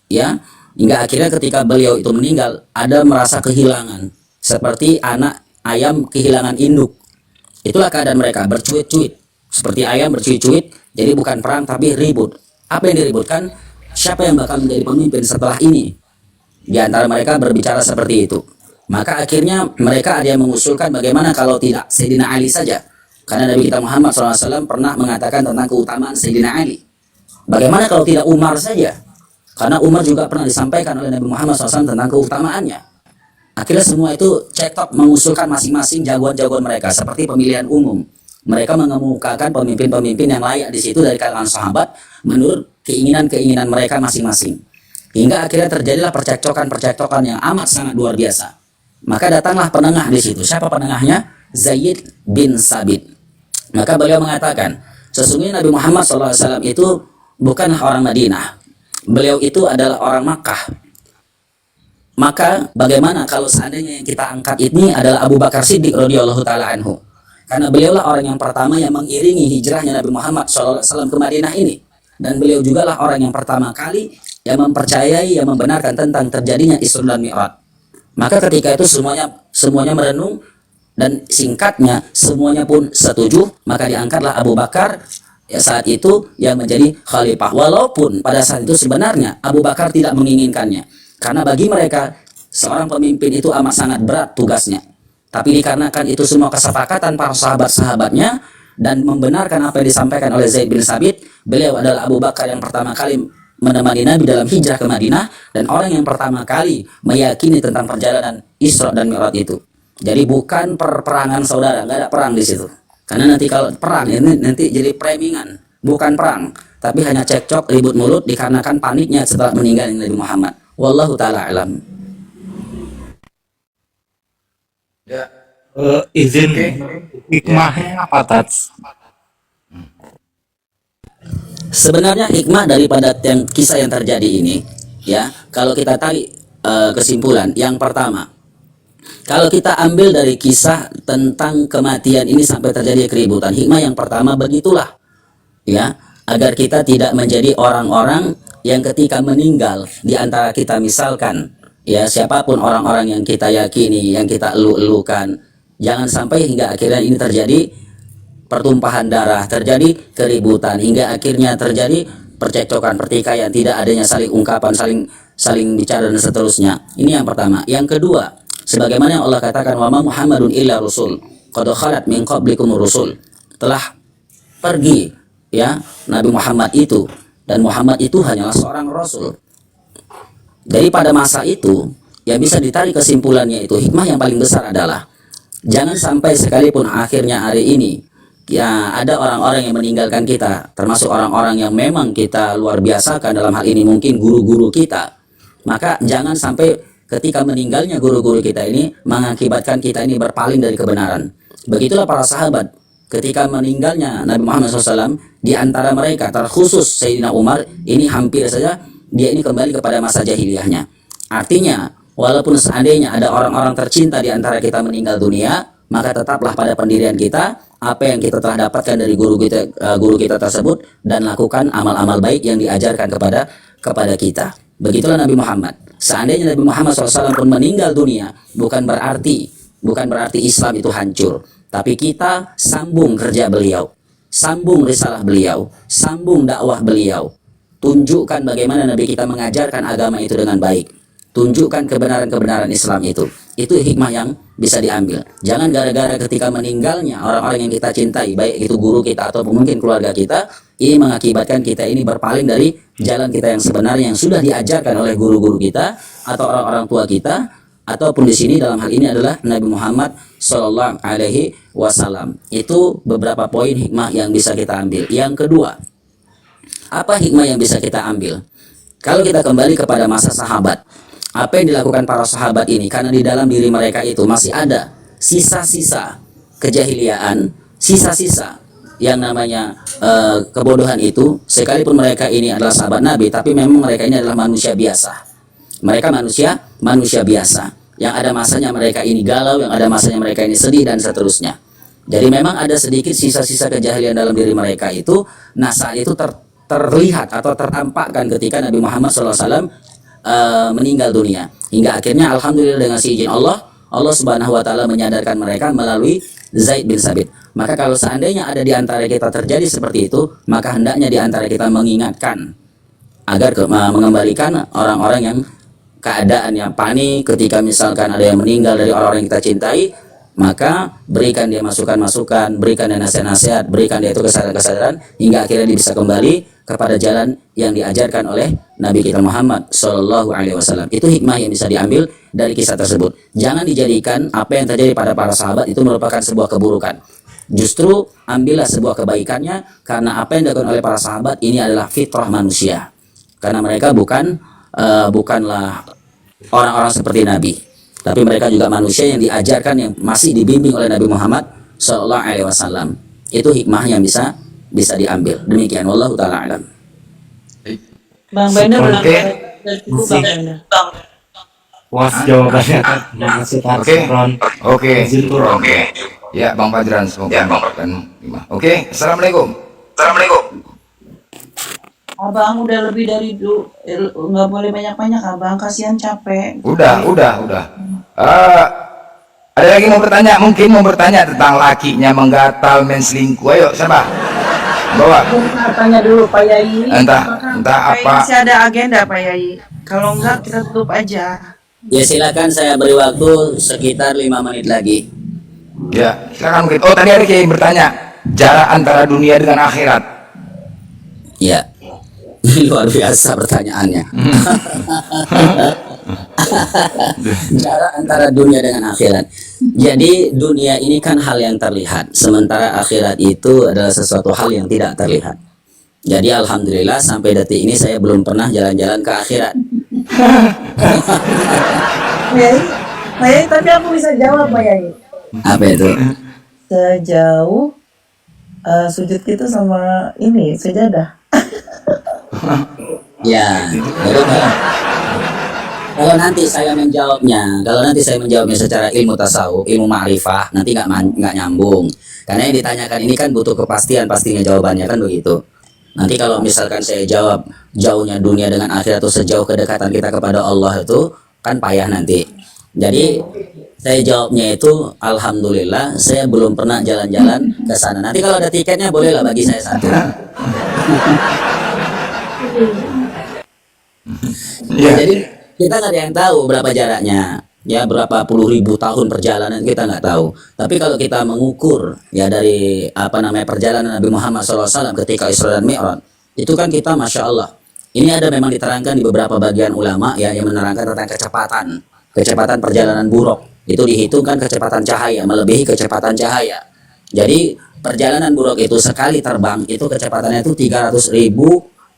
ya, hingga akhirnya ketika beliau itu meninggal ada merasa kehilangan seperti anak ayam kehilangan induk. Itulah keadaan mereka, bercuit-cuit seperti ayam bercuit-cuit. Jadi bukan perang tapi ribut. Apa yang diributkan? Siapa yang bakal menjadi pemimpin setelah ini? Di antara mereka berbicara seperti itu. Maka akhirnya mereka ada yang mengusulkan bagaimana kalau tidak Sayyidina Ali saja. Karena Nabi kita Muhammad SAW pernah mengatakan tentang keutamaan Sayyidina Ali. Bagaimana kalau tidak Umar saja? Karena Umar juga pernah disampaikan oleh Nabi Muhammad SAW tentang keutamaannya. Akhirnya semua itu cekcok mengusulkan masing-masing jagoan-jagoan mereka seperti pemilihan umum. Mereka mengemukakan pemimpin-pemimpin yang layak di situ dari kalangan sahabat menurut keinginan-keinginan mereka masing-masing. Hingga akhirnya terjadilah percekcokan yang amat sangat luar biasa. Maka datanglah penengah di situ. Siapa penengahnya? Zaid bin Sabit. Maka beliau mengatakan, sesungguhnya Nabi Muhammad SAW itu bukanlah orang Madinah. Beliau itu adalah orang Makkah. Maka bagaimana kalau seandainya yang kita angkat ini adalah Abu Bakar Siddiq radhiyallahu taala anhu, Karena beliaulah orang yang pertama yang mengiringi hijrahnya Nabi Muhammad SAW ke Madinah ini. Dan beliau juga lah orang yang pertama kali yang mempercayai, yang membenarkan tentang terjadinya Isra dan Mi'raj. Maka ketika itu semuanya merenung, dan singkatnya semuanya pun setuju, maka diangkatlah Abu Bakar ya saat itu yang menjadi khalifah. Walaupun pada saat itu sebenarnya Abu Bakar tidak menginginkannya, karena bagi mereka seorang pemimpin itu amat sangat berat tugasnya. Tapi dikarenakan itu semua kesepakatan para sahabat-sahabatnya dan membenarkan apa yang disampaikan oleh Zaid bin Sabit, beliau adalah Abu Bakar yang pertama kali menemani Nabi dalam hijrah ke Madinah, dan orang yang pertama kali meyakini tentang perjalanan Isra dan Mi'raj itu. Jadi bukan perperangan saudara, nggak ada perang di situ. Karena nanti kalau perang ini nanti jadi premingan, bukan perang, tapi hanya cekcok, ribut mulut dikarenakan paniknya setelah meninggalnya Nabi Muhammad. Wallahu taala alam.
Ya.
Izin
Oke.
hikmahnya apa Tats?
Sebenarnya hikmah daripada kisah yang terjadi ini, ya, kalau kita tarik kesimpulan, yang pertama, kalau kita ambil dari kisah tentang kematian ini sampai terjadi keributan, hikmah yang pertama begitulah, ya, agar kita tidak menjadi orang-orang yang ketika meninggal di antara kita, misalkan, ya, siapapun orang-orang yang kita yakini, yang kita elu-elukan, jangan sampai hingga akhirnya ini terjadi pertumpahan darah, terjadi keributan, hingga akhirnya terjadi percekcokan, pertikaian, tidak adanya saling ungkapan, saling bicara dan seterusnya. Ini yang pertama. Yang kedua, sebagaimana yang Allah katakan, wa ma Muhammadun illa rasul qad khalat min qablikumur rusul, telah pergi ya Nabi Muhammad itu, dan Muhammad itu hanyalah seorang rasul. Dari pada masa itu yang bisa ditarik kesimpulannya itu, hikmah yang paling besar adalah jangan sampai sekalipun akhirnya hari ini ya ada orang-orang yang meninggalkan kita, termasuk orang-orang yang memang kita luar biasakan dalam hal ini, mungkin guru-guru kita, maka jangan sampai ketika meninggalnya guru-guru kita ini mengakibatkan kita ini berpaling dari kebenaran. Begitulah para sahabat ketika meninggalnya Nabi Muhammad SAW, di antara mereka terkhusus Sayyidina Umar ini hampir saja dia ini kembali kepada masa jahiliyahnya. Artinya walaupun seandainya ada orang-orang tercinta di antara kita meninggal dunia, maka tetaplah pada pendirian kita, apa yang kita telah dapatkan dari guru kita tersebut, dan lakukan amal-amal baik yang diajarkan kepada kita. Begitulah Nabi Muhammad. Seandainya Nabi Muhammad SAW pun meninggal dunia, bukan berarti Islam itu hancur, tapi kita sambung kerja beliau, sambung risalah beliau, sambung dakwah beliau, tunjukkan bagaimana Nabi kita mengajarkan agama itu dengan baik, tunjukkan kebenaran-kebenaran Islam itu. Itu hikmah yang bisa diambil. Jangan gara-gara ketika meninggalnya orang-orang yang kita cintai, baik itu guru kita ataupun mungkin keluarga kita, ini mengakibatkan kita ini berpaling dari jalan kita yang sebenarnya yang sudah diajarkan oleh guru-guru kita atau orang-orang tua kita, ataupun di sini dalam hal ini adalah Nabi Muhammad Shallallahu Alaihi Wasallam. Itu beberapa poin hikmah yang bisa kita ambil. Yang kedua, apa hikmah yang bisa kita ambil? Kalau kita kembali kepada masa sahabat, apa yang dilakukan para sahabat ini, karena di dalam diri mereka itu masih ada sisa-sisa kejahiliaan, sisa-sisa yang namanya kebodohan itu, sekalipun mereka ini adalah sahabat Nabi, tapi memang mereka ini adalah manusia biasa. Mereka manusia biasa, yang ada masanya mereka ini galau, yang ada masanya mereka ini sedih, dan seterusnya. Jadi memang ada sedikit sisa-sisa kejahilian dalam diri mereka itu. Nah, saat itu terlihat atau tertampakkan ketika Nabi Muhammad SAW meninggal dunia, hingga akhirnya alhamdulillah dengan seizin Allah Subhanahu wa taala menyadarkan mereka melalui Zaid bin Sabit. Maka kalau seandainya ada di antara kita terjadi seperti itu, maka hendaknya di antara kita mengingatkan agar mengembalikan orang-orang yang keadaan yang panik ketika misalkan ada yang meninggal dari orang-orang yang kita cintai, maka berikan dia masukan-masukan, berikan dia nasihat-nasihat, berikan dia itu kesadaran-kesadaran, hingga akhirnya dia bisa kembali kepada jalan yang diajarkan oleh Nabi kita Muhammad Shallallahu Alaihi Wasallam. Itu hikmah yang bisa diambil dari kisah tersebut. Jangan dijadikan apa yang terjadi pada para sahabat itu merupakan sebuah keburukan. Justru ambillah sebuah kebaikannya, karena apa yang dilakukan oleh para sahabat ini adalah fitrah manusia. Karena mereka bukanlah orang-orang seperti Nabi, tapi mereka juga manusia yang diajarkan, yang masih dibimbing oleh Nabi Muhammad Shallallahu Alaihi Wasallam. Itu hikmah yang bisa diambil. Demikian, wallahu taala alam.
Bang Bender udah
Oke.
cukup Bang Bender.
Puas jawabannya. Terima kasih Tats.
Oke.
Ron.
Oke.
Izin turun.
Oke. Ya, Bang Fajran, semoga mendapatkan 5. Oke, Assalamualaikum.
Abang udah lebih dari nggak boleh banyak-banyak abang, kasihan capek.
Udah. Eh, ada lagi mau bertanya tentang lakinya menggatal, main selingkuh. Ayo, siapa? Bawa.
Tanya dulu Pak Yai.
Entah
Kayaknya
apa.
masih ada agenda Pak Yai. Kalau enggak kita tutup aja.
Ya silakan, saya beri waktu sekitar 5 menit lagi.
Ya, silakan mungkin. Oh, tadi ada yang bertanya jarak antara dunia dengan akhirat.
Ya, ini luar biasa pertanyaannya. Jarak antara dunia dengan akhirat. Jadi dunia ini kan hal yang terlihat, sementara akhirat itu adalah sesuatu hal yang tidak terlihat. Jadi alhamdulillah sampai detik ini saya belum pernah jalan-jalan ke akhirat.
Pak Yai, tapi aku bisa jawab Pak Yai.
Apa itu?
Sejauh sujud kita sama ini sejadah.
Ya, jadi kalau nanti saya menjawabnya secara ilmu tasawuf, ilmu ma'rifah, nanti nggak nyambung. Karena yang ditanyakan ini kan butuh kepastian, pastinya jawabannya kan begitu. Nanti kalau misalkan saya jawab jauhnya dunia dengan akhirat atau sejauh kedekatan kita kepada Allah itu kan payah nanti. Jadi saya jawabnya itu alhamdulillah saya belum pernah jalan-jalan ke sana. Nanti kalau ada tiketnya bolehlah bagi saya satu. Ya, jadi kita nggak ada yang tahu berapa jaraknya, ya berapa puluh ribu tahun perjalanan kita nggak tahu. Tapi kalau kita mengukur ya dari perjalanan Nabi Muhammad SAW ketika Isra dan Mi'raj, itu kan kita masya Allah. Ini ada memang diterangkan di beberapa bagian ulama ya yang menerangkan tentang kecepatan perjalanan buruk. Itu dihitungkan kecepatan cahaya, melebihi kecepatan cahaya. Jadi perjalanan buruk itu sekali terbang itu kecepatannya itu 300.000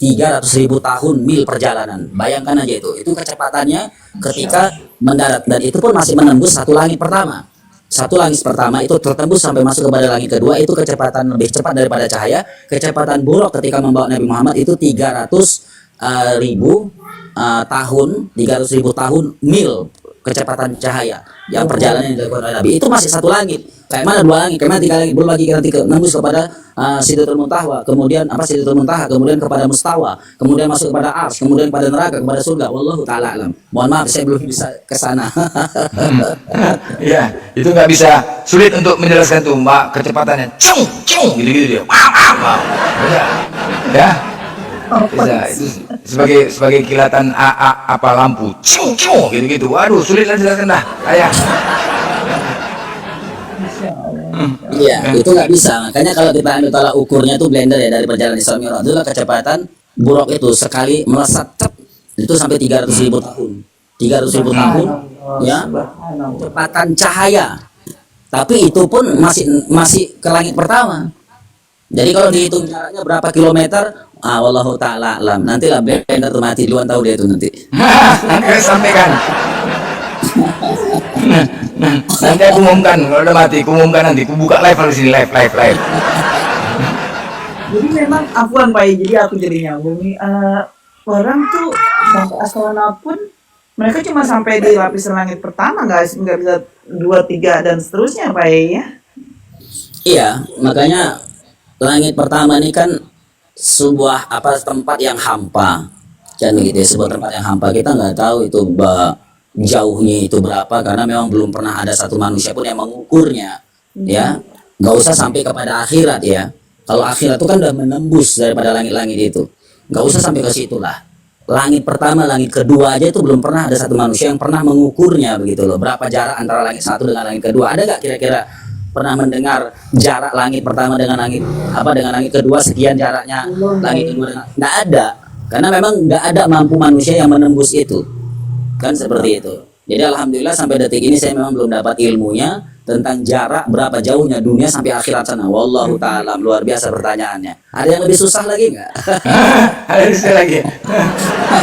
tahun mil perjalanan. Bayangkan aja itu kecepatannya ketika mendarat, dan itu pun masih menembus satu langit pertama. Satu langit pertama itu tertembus sampai masuk kepada langit kedua, itu kecepatan lebih cepat daripada cahaya. Kecepatan buruk ketika membawa Nabi Muhammad itu 300.000 tahun mil kecepatan cahaya yang perjalanan yang dilakukan oleh Nabi. Itu masih satu langit. Kayak mana dua langit, kayak mana tiga langit, belum lagi nanti nembus kepada Sidratul Muntaha, kemudian Sidratul Muntaha, kemudian kepada Mustawa, kemudian masuk kepada Ars, kemudian kepada neraka, kepada surga. Wallahu taala alam. Mohon maaf saya belum bisa ke sana.
Ya, itu nggak bisa, sulit untuk menjelaskan tuh Mbak, kecepatannya cung gitu dia. Wow. Ya. Bisa, itu sebagai kilatan apa lampu cung gitu. Waduh, sulit lah jelaskan dah. Ayah.
Iya, itu nggak bisa. Makanya kalau kita ambil tolak ukurnya tuh blender ya dari perjalanan Isra Mi'raj, itulah kecepatan buruk itu sekali melesat itu sampai 300.000 tahun. 300.000 tahun ya. Kecepatan cahaya. Tapi itu pun masih ke langit pertama. Jadi kalau dihitung jaraknya berapa kilometer, wallahu taala alam. Nantilah blender tuh mati duluan, tahu dia itu nanti.
Nanti sampaikan. Nanti aku umumkan kalau udah mati, aku umumkan nanti, aku buka live di sini live.
Jadi memang afuan Pak Yai, jadi aku jadi nyambung nih. Orang tuh sampai astronot pun mereka cuma sampai di lapisan langit pertama, nggak bisa 2, 3 dan seterusnya Pak Yai ya.
Iya, makanya langit pertama ini kan sebuah tempat yang hampa, kan begitu ya, sebuah tempat yang hampa. Kita nggak tahu itu jauhnya itu berapa, karena memang belum pernah ada satu manusia pun yang mengukurnya. Ya, nggak usah sampai kepada akhirat ya. Kalau akhirat itu kan udah menembus daripada langit-langit itu, nggak usah sampai ke situ lah. Langit pertama, langit kedua aja itu belum pernah ada satu manusia yang pernah mengukurnya begitu loh. Berapa jarak antara langit satu dengan langit kedua? Ada nggak kira-kira pernah mendengar jarak langit pertama dengan langit kedua sekian jaraknya langit kedua dengan, nggak ada, karena memang nggak ada mampu manusia yang menembus itu kan, seperti itu. Jadi alhamdulillah sampai detik ini saya memang belum dapat ilmunya tentang jarak berapa jauhnya dunia sampai akhirat sana. Wallahu ta'ala, luar biasa pertanyaannya. Ada yang lebih susah lagi nggak?
Ada yang susah lagi.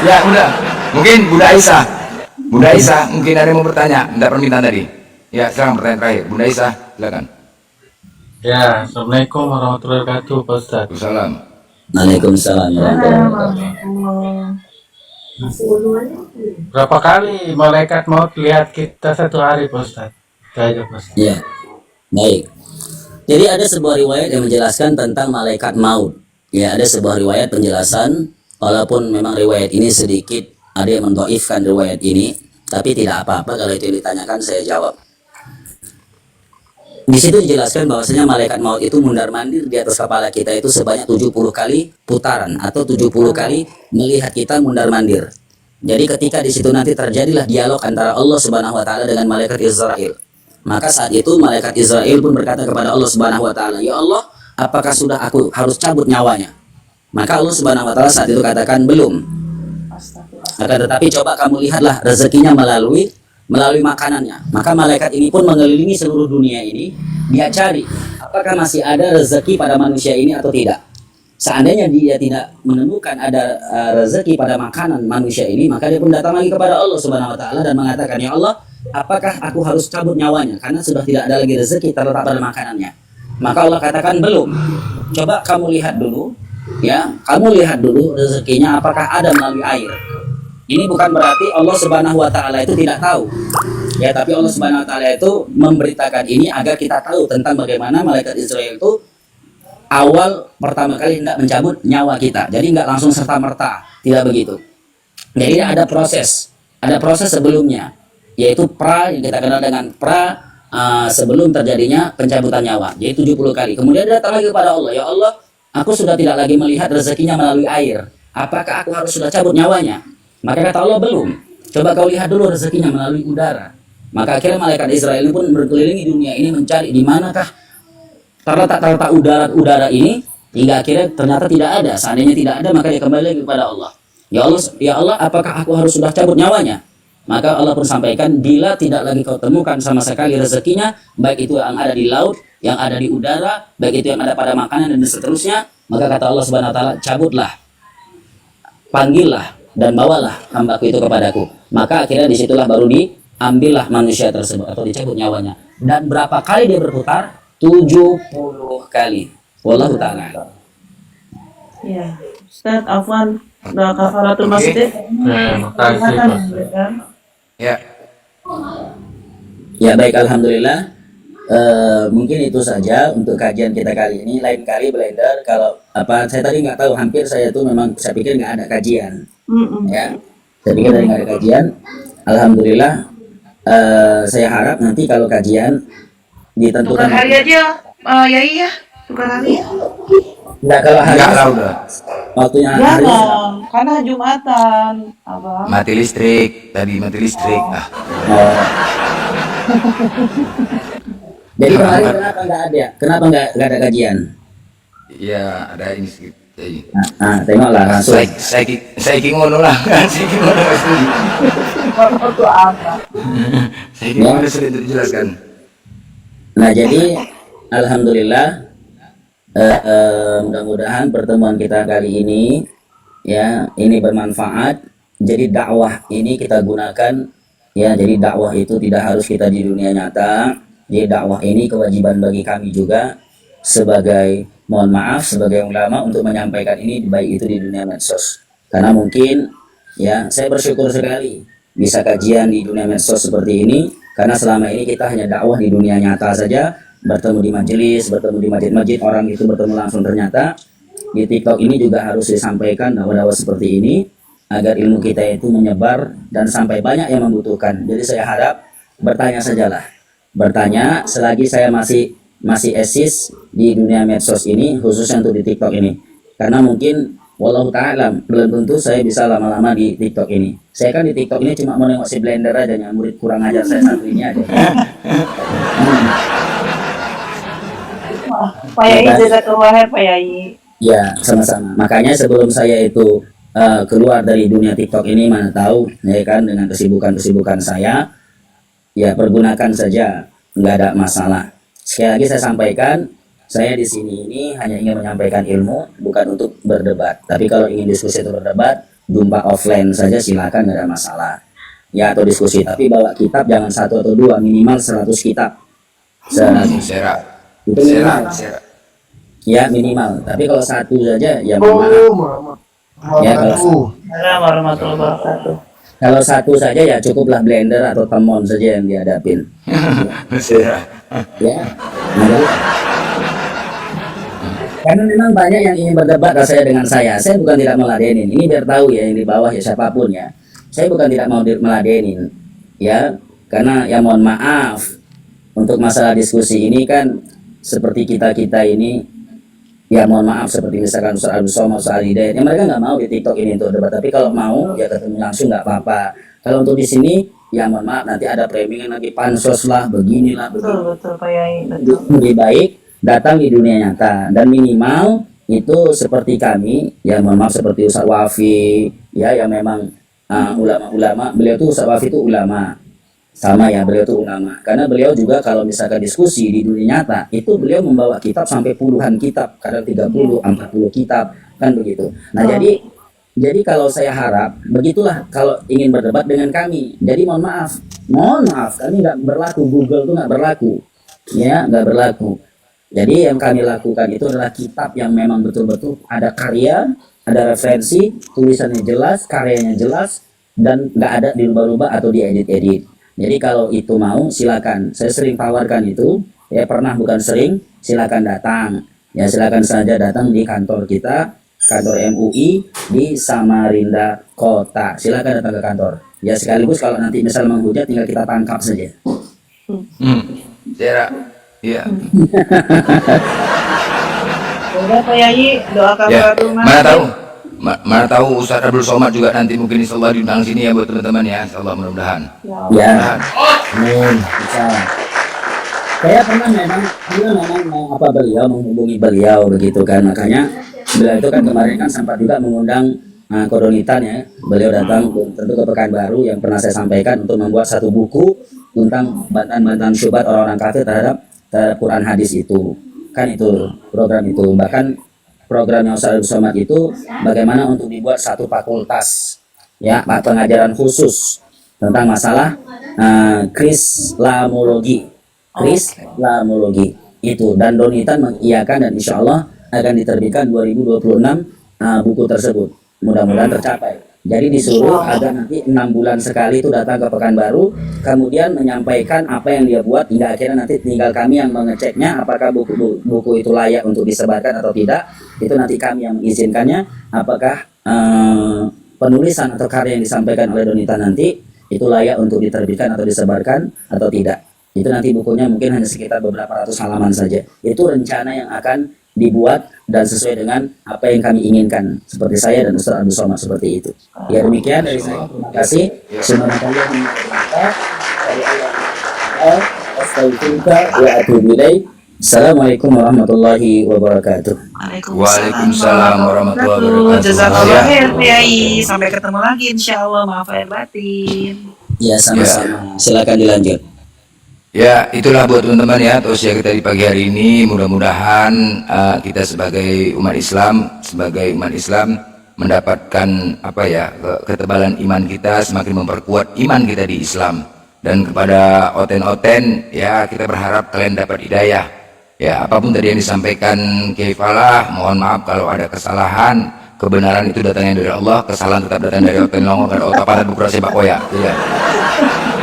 Ya udah, mungkin Bunda Aisyah mungkin ada yang mau bertanya, enggak permintaan tadi. Ya, sekarang pertanyaan terakhir, Bunda Aisyah, silakan.
Ya, Assalamualaikum warahmatullahi wabarakatuh, Pak Ustadz.
Waalaikumsalam.
Waalaikumsalam warahmatullahi
Berapa kali malaikat mau lihat kita satu hari, Pak Ustadz? Itu aja, Pak Ustadz.
Ya, baik. Jadi ada sebuah riwayat yang menjelaskan tentang malaikat maut. Ya, ada sebuah riwayat penjelasan, walaupun memang riwayat ini sedikit ada yang mendhaifkan riwayat ini, tapi tidak apa-apa kalau itu yang ditanyakan saya jawab. Di situ dijelaskan bahwasanya malaikat maut itu mundar-mandir di atas kepala kita itu sebanyak 70 kali putaran atau 70 kali melihat kita mundar-mandir. Jadi ketika di situ nanti terjadilah dialog antara Allah Subhanahu wa taala dengan malaikat Israel. Maka saat itu malaikat Israel pun berkata kepada Allah Subhanahu wa taala, "Ya Allah, apakah sudah aku harus cabut nyawanya?" Maka Allah Subhanahu wa taala saat itu katakan, "Belum. Akan tetapi coba kamu lihatlah rezekinya melalui makanannya." Maka malaikat ini pun mengelilingi seluruh dunia ini, dia cari apakah masih ada rezeki pada manusia ini atau tidak. Seandainya dia tidak menemukan ada rezeki pada makanan manusia ini, maka dia pun datang lagi kepada Allah Subhanahu wa taala dan mengatakan, "Ya Allah, apakah aku harus cabut nyawanya karena sudah tidak ada lagi rezeki terletak pada makanannya?" Maka Allah katakan, "Belum. Coba kamu lihat dulu, ya, kamu lihat dulu rezekinya apakah ada melalui air." Ini bukan berarti Allah Subhanahu wa taala itu tidak tahu. Ya, tapi Allah Subhanahu wa taala itu memberitakan ini agar kita tahu tentang bagaimana malaikat Israel itu awal pertama kali hendak mencabut nyawa kita. Jadi nggak langsung serta-merta, tidak begitu. Jadi ada proses sebelumnya, yaitu yang kita kenal dengan sebelum terjadinya pencabutan nyawa, yaitu 70 kali. Kemudian dia datang lagi kepada Allah, "Ya Allah, aku sudah tidak lagi melihat rezekinya melalui air. Apakah aku harus sudah cabut nyawanya?" Maka kata Allah, "Belum. Coba kau lihat dulu rezekinya melalui udara." Maka akhirnya malaikat Israel pun berkelilingi dunia ini mencari di manakah terletak udara ini, hingga akhirnya ternyata tidak ada. Seandainya tidak ada, maka dia kembali lagi kepada Allah. Ya Allah, apakah aku harus sudah cabut nyawanya?" Maka Allah pun sampaikan, "Bila tidak lagi kau temukan sama sekali rezekinya, baik itu yang ada di laut, yang ada di udara, baik itu yang ada pada makanan dan seterusnya, maka kata Allah Subhanahu wa taala, cabutlah, panggillah dan bawalah hambaku itu kepadaku." Maka akhirnya disitulah baru diambillah manusia tersebut atau dicabut nyawanya. Dan berapa kali dia berputar? 70 kali. Wallahu ta'ala.
Ya, Ustaz Afwan, doa kafaratul
Oke.
masjid.
Terima kasih, Pak.
Ya,
Ya baik, alhamdulillah. Mungkin itu saja untuk kajian kita kali ini. Lain kali Blender, kalau saya tadi nggak tahu, hampir saya tuh memang saya pikir nggak ada kajian. Ya, saya pikir tadi nggak ada kajian. Alhamdulillah. Saya harap nanti kalau kajian ditentukan.
Tukar hari aja, Yai ya. Tukar hari ya.
Enggak, kalau hari
enggak lah udah.
waktunya hari
Jangan, karena Jumatan, Abang.
Mati listrik, tadi mati listrik. Ah,
Oh. Jadi kemarin kenapa nggak ada? Kenapa nggak ada kajian?
ya ada ini sedikit. Jadi,
Tengoklah langsung.
saya ngono lah, saya ngono pasti.
Itu apa?
Saya ngono sudah dijelaskan.
Nah, jadi alhamdulillah, mudah-mudahan pertemuan kita kali ini ya ini bermanfaat. Jadi dakwah ini kita gunakan ya. Jadi dakwah itu tidak harus kita di dunia nyata. Jadi dakwah ini kewajiban bagi kami juga sebagai, mohon maaf, sebagai ulama untuk menyampaikan ini baik itu di dunia medsos. Karena mungkin ya saya bersyukur sekali bisa kajian di dunia medsos seperti ini, karena selama ini kita hanya dakwah di dunia nyata saja, bertemu di majelis, bertemu di masjid-masjid, orang itu bertemu langsung. Ternyata di TikTok ini juga harus disampaikan dakwah-dakwah seperti ini agar ilmu kita itu menyebar dan sampai banyak yang membutuhkan. Jadi saya harap bertanya sajalah, bertanya selagi saya masih eksis di dunia medsos ini, khususnya untuk di TikTok ini. Karena mungkin wallahu ta'ala belum tentu saya bisa lama-lama di TikTok ini. Saya kan di TikTok ini cuma mau nengok si Blender aja, yang murid kurang ajar saya satu ini aja.
Pak Yai, jazakallahu khair Pak Yai.
Ya, sama-sama. Makanya sebelum saya itu keluar dari dunia TikTok ini, mana tahu ya kan, dengan kesibukan saya, ya pergunakan saja, nggak ada masalah. Sekali lagi saya sampaikan, saya di sini ini hanya ingin menyampaikan ilmu, bukan untuk berdebat. Tapi kalau ingin diskusi atau berdebat, jumpa offline saja silakan, nggak ada masalah. Ya, atau diskusi, tapi bawa kitab jangan 1 atau 2, minimal 100 kitab. 100.
Serak,
Itu minimal.
serak.
Ya, minimal. Tapi kalau 1 saja ya mohon maaf. Ya, kalau
Assalamualaikum warahmatullahi wabarakatuh.
Kalau 1 saja ya cukuplah Blender atau Temon saja yang dihadapin.
Serak.
Ya, nah, jadi Karena memang banyak yang ingin berdebat rasanya dengan saya. Saya bukan tidak meladenin. Ini biar tahu ya yang di bawah ya siapapun ya. Saya bukan tidak mau meladenin. Ya, karena ya mohon maaf untuk masalah diskusi ini kan seperti kita-kita ini ya mohon maaf seperti misalkan Ustaz Abdul Somad, Ustaz Hidayat, ya mereka nggak mau di TikTok ini untuk debat. Tapi kalau mau ya ketemu langsung nggak apa-apa. Kalau untuk di sini ya mohon maaf nanti ada framing lagi pansos lah, beginilah, begini.
Betul Pak Yai, betul.
Lebih baik datang di dunia nyata dan minimal itu seperti kami ya mohon maaf seperti Ustaz Wafi ya yang memang ulama-ulama, beliau tuh Ustaz Wafi itu ulama sama ya, beliau tuh ulama karena beliau juga kalau misalkan diskusi di dunia nyata itu beliau membawa kitab sampai puluhan kitab, kadang 30 40 kitab kan begitu. Nah jadi kalau saya harap begitulah kalau ingin berdebat dengan kami. Jadi mohon maaf kami nggak berlaku, Google tuh nggak berlaku ya, nggak berlaku. Jadi yang kami lakukan itu adalah kitab yang memang betul-betul ada karya, ada referensi, tulisannya jelas, karyanya jelas, dan nggak ada dirubah-rubah atau diedit-edit. Jadi kalau itu mau silakan. Saya sering tawarkan itu, ya pernah bukan sering, silakan datang. Ya silakan saja datang di kantor kita, kantor MUI di Samarinda Kota. Silakan datang ke kantor. Ya sekaligus kalau nanti misal menghujat tinggal kita tangkap saja.
Saya iya.
Udah Pak Yai, doakan
Ya,
rumah.
mana tahu Ustaz Abdul Somad juga nanti mungkin insyaallah diundang sini ya buat teman-teman ya, insyaallah mudah-mudahan.
Ya, amin. Bisa. Saya pernah memang mau beliau menghubungi beliau begitu kan, makanya beliau itu kan kemarin kan sempat juga mengundang Kodonitan ya, beliau datang tentu ke Pekanbaru yang pernah saya sampaikan untuk membuat satu buku tentang bantahan-bantahan syubhat orang-orang kafir terhadap Quran hadis itu kan, itu program itu. Bahkan programnya Ustaz Abdul Somad itu bagaimana untuk dibuat satu fakultas ya pengajaran khusus tentang masalah Krislamologi itu, dan Donitan mengiyakan dan insya Allah akan diterbitkan 2026 buku tersebut, mudah-mudahan tercapai. Jadi disuruh agar nanti 6 bulan sekali itu datang ke Pekanbaru, kemudian menyampaikan apa yang dia buat, hingga akhirnya nanti tinggal kami yang mengeceknya apakah buku itu layak untuk disebarkan atau tidak. Itu nanti kami yang mengizinkannya, apakah penulisan atau karya yang disampaikan oleh Donita nanti itu layak untuk diterbitkan atau disebarkan atau tidak. Itu nanti bukunya mungkin hanya sekitar beberapa ratus halaman saja. Itu rencana yang akan dibuat dan sesuai dengan apa yang kami inginkan, seperti saya dan Ustaz Abdul Somad seperti itu. Ya demikian dari saya, terima kasih. Assalamualaikum warahmatullahi wabarakatuh.
Waalaikumsalam warahmatullahi wabarakatuh.
Jazakallah khair Pak Yai. Sampai ketemu lagi insyaallah, maaf lahir batin.
Ya sama-sama. Silakan dilanjut.
Ya, itulah buat teman-teman ya tausiah kita di pagi hari ini. Mudah-mudahan kita sebagai umat Islam mendapatkan ketebalan iman kita, semakin memperkuat iman kita di Islam. Dan kepada oten-oten ya kita berharap kalian dapat hidayah. Ya, apapun tadi yang disampaikan Kiai Falah, mohon maaf kalau ada kesalahan. Kebenaran itu datangnya dari Allah, kesalahan tetap datang dari oten longo dan otaparan bukra sebak koya.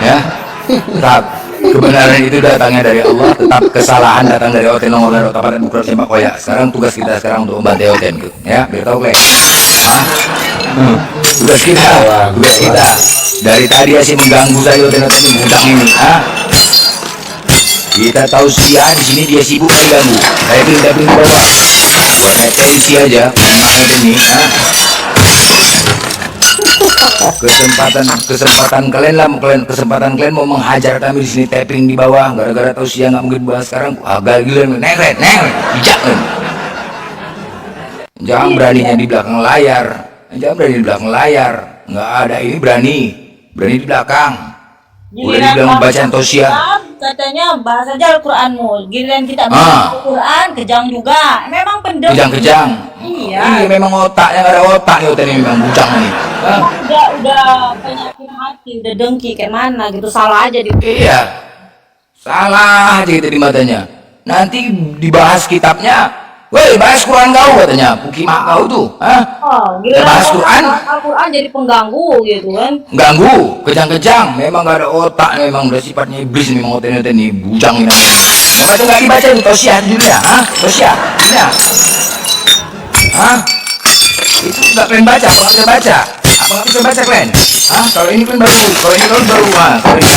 Ya, tetap kebenaran itu datangnya dari Allah, tetap kesalahan datang dari oten longo dan otaparan bukra sebak koya. Sekarang tugas kita untuk membantu oten gitu. Ya, biar tahu Klek. Tugas kita dari tadi sih mengganggu saya oten-oten ini budang ini. Kita tahu dia di sini dia sibuk mengganggu. Saya pindah ke bawah. Buat atensi aja. Gimana ini? Kesempatan kalian mau menghajar kami di sini tapping di bawah gara-gara tahu siang nggak mungkin bahas sekarang. Agak gila nengret bijak kan. Jangan beraninya di belakang layar. Nggak ada ini berani di belakang. Udah dibilang bacaan tausiah.
Katanya bahas aja Al-Quranmu. Giliran kita baca Al-Quran, kejang juga. Memang pendem.
Kejang.
Iya.
Memang otaknya nggak ada otak nih otak ini memang bujang nih.
Udah penyakit hati, udah dengki kayak mana gitu, salah aja di.
Iya. Salah aja kita di matanya. Nanti dibahas kitabnya. Woi, bahas Quran kau katanya. Puki mak kau tuh.
Giliran
bahas Quran.
Al-Quran jadi pengganggu gitu kan.
Ganggu, kejang-kejang. Memang gak ada otak, memang udah sifatnya iblis memang otak-otak ini bujang ini. Memang itu gak dibaca itu tausiah judulnya, tausiah. Hah? Itu nggak kalian baca, apa nggak bisa baca? Apa nggak bisa baca kalian? Hah? Kalau ini kalian baru, kalau ini kalian baru, kalau ini,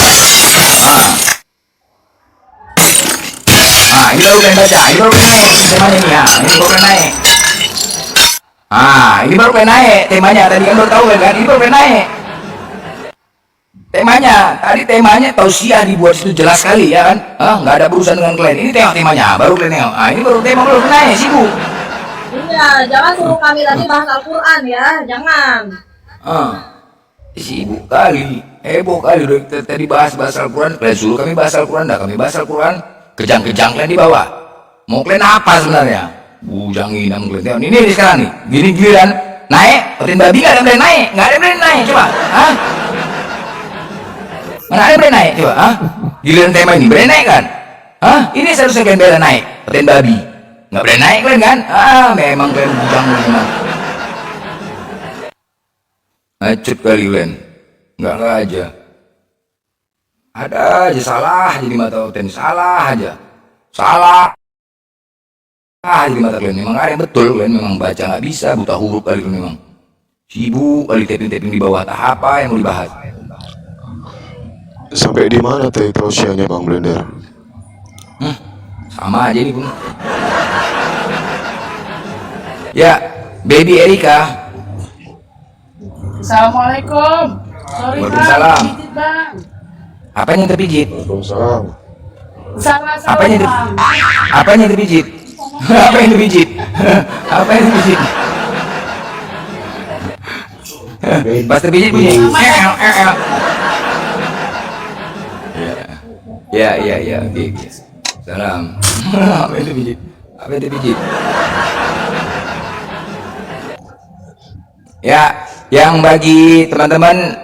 ini baru kalian baca, ini baru kalian naik temanya nih ya, ini baru kalian naik. Ini baru kalian naik temanya, tadi kan baru tahu kan? Ini baru kalian naik. Temanya, tadi temanya tausiah dibuat situ jelas sekali ya kan? Nggak ada urusan dengan kalian. Ini temanya, baru kalian tengok. Ini baru tema baru kalian naik, sibuk.
Iya, jangan suruh kami tadi bahas Al-Quran ya, jangan.
Sibuk kali, heboh kali udah tadi bahas Al-Quran. Kalian suruh kami bahas Al-Quran, dah kami bahas Al-Quran. Kejang-kejang kalian di bawah. Mau kalian apa sebenarnya? Bujangin sama kalian. Ini sekarang nih, gini giliran naik, otin babi nggak ada yang berani naik, nggak ada yang berani naik, coba. Mana ada yang berani naik, coba. Giliran tema ini berani naik kan? Ini seharusnya kalian berani naik, otin babi. Nggak berani naik kalian kan? Memang kalian bujang memang. Acut kali kalian. Nggak aja. Ada aja salah jadi mata oten, salah aja. Salah jadi mata kalian. Memang ada yang betul kalian memang baca nggak bisa, buta huruf kali kalian memang. Sibuk kali tapping-tapping di bawah, tak apa yang mau dibahas.
Sampai di mana teh tausiahnya Bang Blender?
Sama aja nih pun. Ya, baby Erika.
Assalamualaikum. Sorry
Waalaikumsalam.
Bang, pijit Bang.
Apa yang terpijit?
Waalaikumsalam.
Salah
Apa yang
Bang.
apa yang terpijit? Apa yang terpijit? Apa yang terpijit? Pas terpijit bunyi. Ya, oke. Salam. Apa yang terpijit? Apa yang terpijit? Ya, yang bagi teman-teman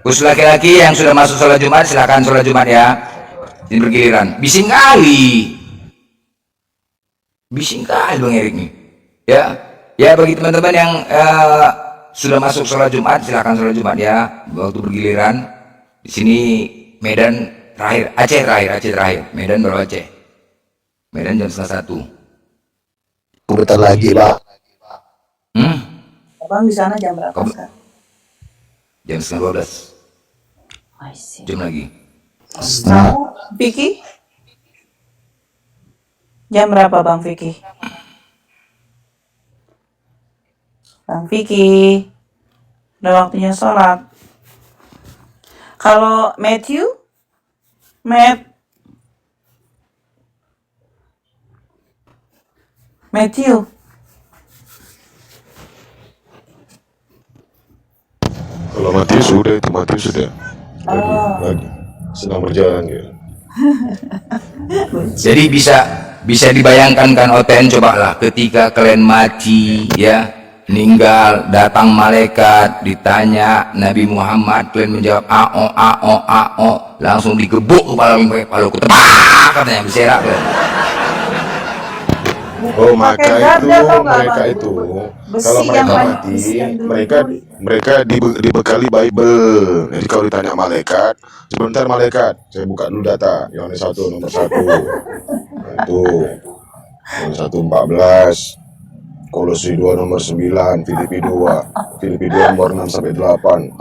khusus laki-laki yang sudah masuk sholat Jumat, silakan sholat Jumat ya. Ini bergiliran. Bising kali Bang Erik nih. Ya bagi teman-teman yang sudah masuk sholat Jumat, silakan sholat Jumat ya. Waktu bergiliran. Di sini Medan terakhir, Aceh terakhir. Medan baru Aceh. Medan jam 1:30.
Bentar lagi, Pak.
Abang di sana jam berapa sekarang?
Jam 11:30. Jam lagi.
Kamu, Vicky? Jam berapa Bang Vicky? Bang Vicky, udah waktunya sholat. Kalau Matthew? Matthew?
Kalau mati sudah. Lagi sedang berjalan gitu.
Jadi bisa dibayangkan kan Oten, cobalah ketika kalian mati ya, meninggal, datang malaikat ditanya Nabi Muhammad, kalian menjawab ao, langsung digebuk kepala ku tebak katanya, berserak kalian.
Oh, maka itu mereka
Bang?
itu
Besi
kalau mereka
yang banyak
mati,
besi yang dulu.
mereka dibekali Bible. Jadi kalau ditanya malaikat, sebentar malaikat, saya buka dulu data. Yohanes 1 nomor 1. Itu Yohanes 1:14. Kolose 2 nomor 9, Filipi 2 nomor 6 sampai 8.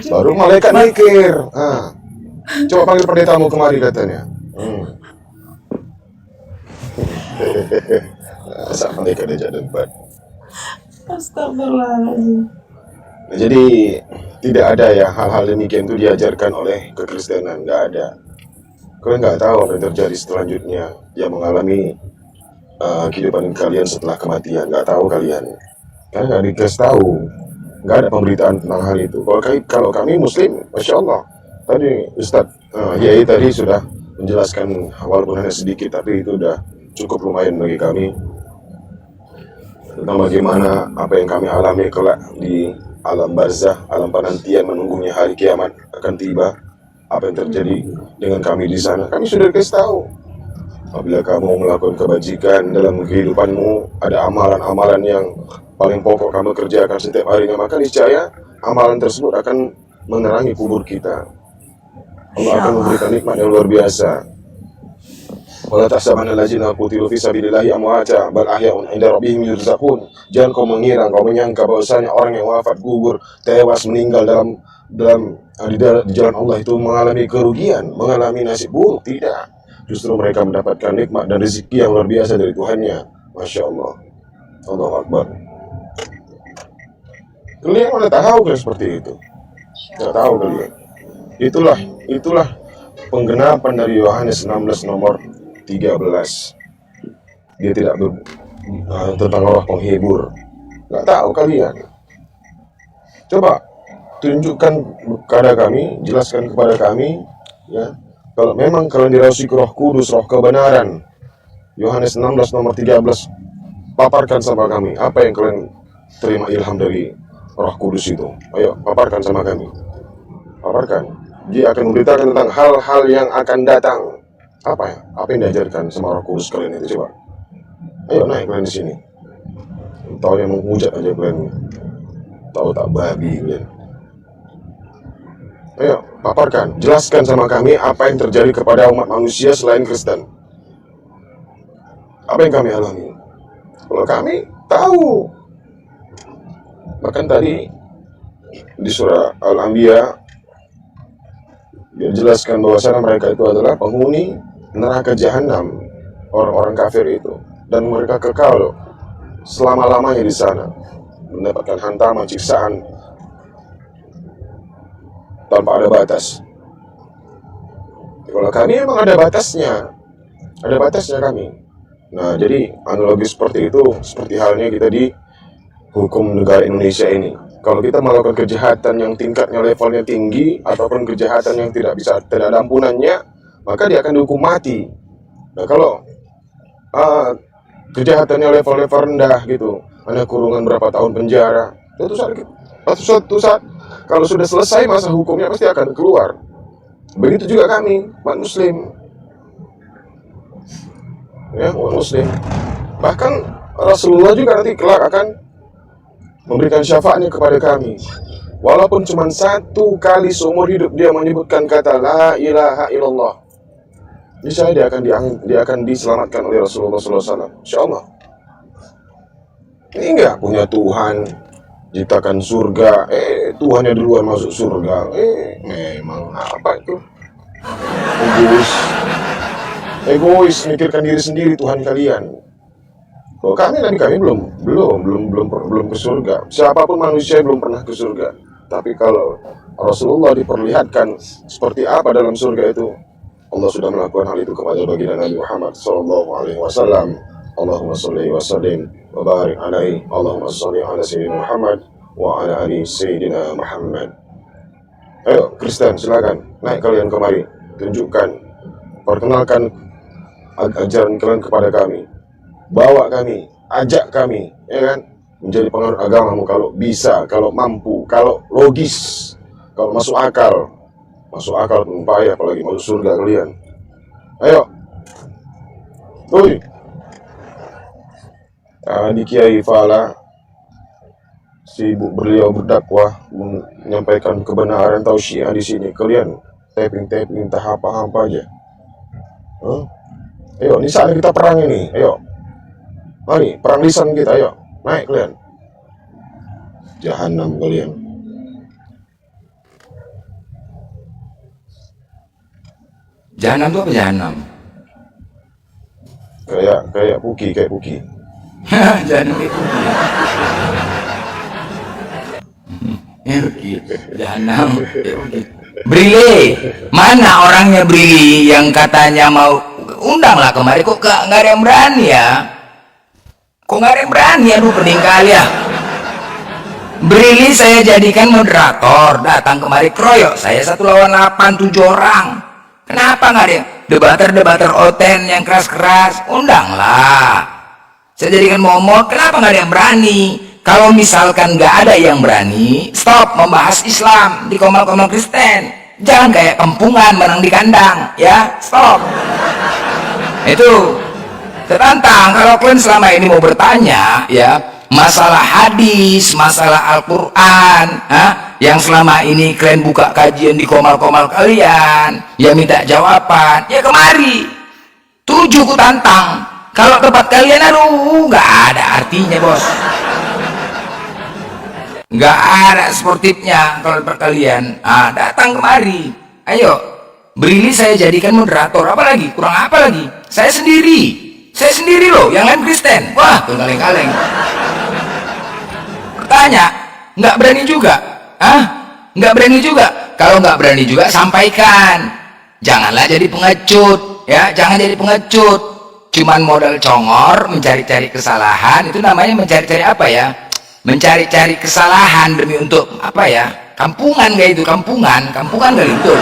Baru malaikat mikir. Coba panggil pendetamu kemari katanya. Asal malaikat diajak debat.
Astagfirullahaladzim.
Nah, jadi tidak ada ya hal-hal demikian itu diajarkan oleh kekristenan, nggak ada. Kalian nggak tahu apa yang terjadi selanjutnya yang mengalami kehidupan kalian setelah kematian, nggak tahu kalian. Karena nggak dikasih tahu, nggak ada pemberitaan tentang hal itu. Kalau kami Muslim, masya Allah. Tadi Ustadz Yai tadi sudah menjelaskan walaupun hanya sedikit, tapi itu udah cukup lumayan bagi kami tentang bagaimana apa yang kami alami kelak di alam barzah, alam penantian menunggunya hari kiamat akan tiba. Apa yang terjadi dengan kami di sana, kami sudah dikasih tahu. Apabila kamu melakukan kebajikan dalam kehidupanmu, ada amalan-amalan yang paling pokok kamu kerjakan setiap harinya, maka niscaya amalan tersebut akan menerangi kubur kita. Allah akan memberikan nikmat yang luar biasa. Wala tahsabanna allazina qutilu fi sabilillahi amwata bal ahya'un 'inda rabbihim yurzaqun. Jangan kau mengira, kau menyangka bahwasanya orang yang wafat, gugur, tewas, meninggal di jalan Allah itu mengalami kerugian, mengalami nasib buruk. Tidak. Justru mereka mendapatkan nikmat dan rezeki yang luar biasa dari Tuhannya. Masya Allah. Allahu Akbar. Kalian mana tahu kan seperti itu? Tidak tahu kalian. Itulah penggenapan dari Yohanes 16 nomor 13. Dia tidak tentang roh penghibur. Nggak tahu kalian. Coba tunjukkan kepada kami, jelaskan kepada kami, ya. Kalau memang kalian dirasuki Roh Kudus, roh kebenaran, Yohanes 16 nomor 13, paparkan sama kami apa yang kalian terima ilham dari Roh Kudus itu. Ayo, paparkan sama kami. Paparkan. Dia akan memberitakan tentang hal-hal yang akan datang. Apa ya? Apa yang diajarkan sama Roh Kudus kalian itu, coba. Ayo naik kalian di sini. Tahu yang menghujat aja kalian. Tahu tak babi kalian. Ayo, paparkan, jelaskan sama kami apa yang terjadi kepada umat manusia selain Kristen. Apa yang kami alami? Kalau kami tahu. Bahkan tadi di surah Al-Anbiya dia jelaskan bahwasanya mereka itu adalah penghuni neraka jahanam, orang-orang kafir itu, dan mereka kekal selama-lamanya di sana, mendapatkan hantaman, siksaan tanpa ada batas. Kalau kami memang ada batasnya kami. Nah, jadi analogi seperti itu, seperti halnya kita di hukum negara Indonesia ini. Kalau kita melakukan kejahatan yang tingkatnya levelnya tinggi, ataupun kejahatan yang tidak ada ampunannya, maka dia akan dihukum mati. Nah, kalau kejahatannya level-level rendah gitu, hanya kurungan berapa tahun penjara, suatu saat kalau sudah selesai masa hukumnya pasti akan keluar. Begitu juga kami, umat muslim. Ya, umat muslim. Bahkan Rasulullah juga nanti kelak akan memberikan syafaatnya kepada kami. Walaupun cuma satu kali seumur hidup dia menyebutkan kata la ilaha illallah, niscaya dia akan diselamatkan oleh Rasulullah SAW. Insyaallah. Ini enggak punya Tuhan, ciptakan surga, Tuhannya duluan masuk surga, memang apa itu? Egois, mikirkan diri sendiri Tuhan kalian. Kalau kami, Nabi kami belum ke surga. Siapapun manusia belum pernah ke surga. Tapi kalau Rasulullah diperlihatkan seperti apa dalam surga itu, Allah sudah melakukan hal itu kepada baginda Nabi Muhammad SAW. Allahumma salli wa sallim wa barik alaihi. Allahumma salli ala sayyidina Muhammad wa ala ali sayyidina Muhammad. Ayo Kristen, silakan naik kalian kemari, tunjukkan, perkenalkan ajaran kalian kepada kami, bawa kami, ajak kami, ya kan, menjadi pengaruh agamamu kalau bisa, kalau mampu, kalau logis, kalau masuk akal pun payah, apalagi masuk surga kalian. Ayo, di Kiai Fala sibuk beliau berdakwah, menyampaikan kebenaran tausiah di sini. Kalian tapping entah apa aja. Ayo, ini saatnya kita perang ini. Ayo, mari perang lisan kita. Ayo, naik kalian. Jahanam kalian.
Jahanam itu apa jahanam?
Kayak puki.
Jahanam itu. Ya begitu. Jahanam. Ya begitu. Brili, mana orangnya Brili yang katanya mau undanglah kemari, kok nggak ada yang berani ya? Kok nggak ada yang berani? Aduh, pening kali ya. Brili saya jadikan moderator, datang kemari keroyok saya 1 lawan 8, 7 orang. Kenapa nggak ada yang debater oten yang keras-keras? Undanglah. Saya jadikan momot, kenapa nggak ada yang berani? Kalau misalkan nggak ada yang berani, stop membahas Islam di komal-komal Kristen. Jangan kayak kempungan menang di kandang, ya, stop. Itu tertantang. Kalau kalian selama ini mau bertanya, ya, masalah hadis, masalah Al-Quran, yang selama ini kalian buka kajian di komal-komal kalian, ya minta jawaban, ya kemari. Tujuh ku tantang. Kalau tempat kalian, aduh, nggak ada artinya, bos. Nggak ada sportifnya kalau tempat kalian. Datang kemari. Ayo, Brili saya jadikan moderator. Apa lagi? Kurang apa lagi? Saya sendiri loh. Yang lain Kristen. Wah, tuh kaleng-kaleng. Bertanya, nggak berani juga. Nggak berani juga. Kalau nggak berani juga, sampaikan. Janganlah jadi pengecut, ya. Jangan jadi pengecut. Cuman modal congor, mencari-cari kesalahan. Itu namanya mencari-cari apa ya? Mencari-cari kesalahan demi untuk apa ya? Kampungan kayak itu, kampungan kali itu.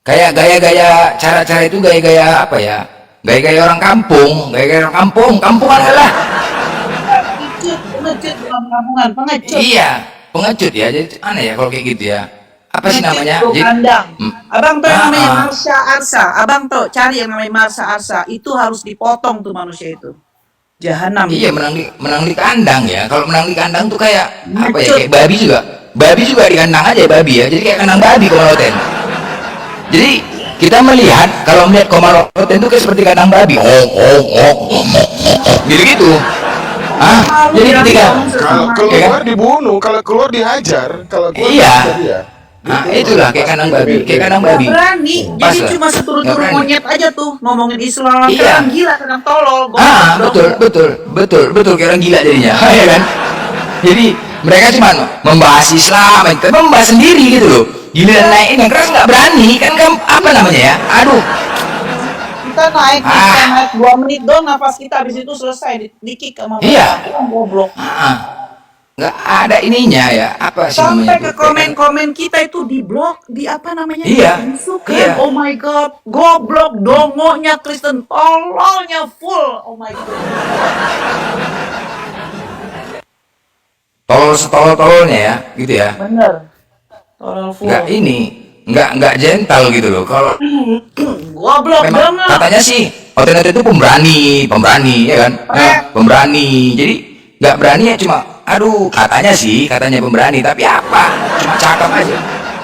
Kayak gaya-gaya cara-cara itu gaya-gaya apa ya? Gaya-gaya orang kampung, kampungan lah.
Pengecut bukan kampungan, pengecut.
Iya, pengecut ya. Jadi aneh ya kalau kayak gitu ya. Apa sih namanya?
Pengecut kandang. Abang tuh yang namanya
Ah.
Marsha Arsa. Abang tuh cari yang namanya Marsha Arsa. Itu harus dipotong tuh manusia itu. Jahanam.
Iya, menang di kandang ya. Kalau menang di kandang tuh kayak apa ya?
Pengecut.
Kayak babi juga. Babi juga di kandang aja babi ya. Jadi kayak kandang babi Komaroten. Jadi kita melihat kalau melihat Komaroten itu kayak seperti kandang babi. Gitu-gitu. Jadi ketika
Kalau
ya kan?
keluar dibunuh, kalau keluar dihajar, kalau keluar
Iya.
dihajar dia.
Itulah kayak kandang babi, kayak kandang babi.
Nggak berani.
Pas
Jadi
lah.
cuma
Nggak
seturun-turun
berani.
monyet aja tuh ngomongin Islam.
Iya.
Kadang gila, kadang tolol. Goblok.
Betul kayak orang gila jadinya. Ya kan? Jadi mereka cuma membahas Islam, tapi membahas sendiri gitu loh. Giliran naikin yang keras nggak berani kan, apa namanya ya? Aduh.
Kita naik 2 menit doang nafas kita, habis itu selesai di kick sama
Iya.
mereka. Goblok.
Nggak ada ininya ya, apa sih
Sampai
namanya
ke
tuh?
komen-komen kita itu di blok, di apa namanya?
Iya.
Disukai.
Iya.
Oh my god, goblok, dongonya Kristen, tololnya full. Oh my god.
Setolol-tololnya ya, gitu ya.
Bener. Tolol full.
Nggak gentle gitu loh. Kalau
Goblok
memang
banget.
katanya sih Oten itu pemberani ya kan. Pemberani. Jadi nggak berani ya, cuma katanya pemberani, tapi apa, cuma cakap aja.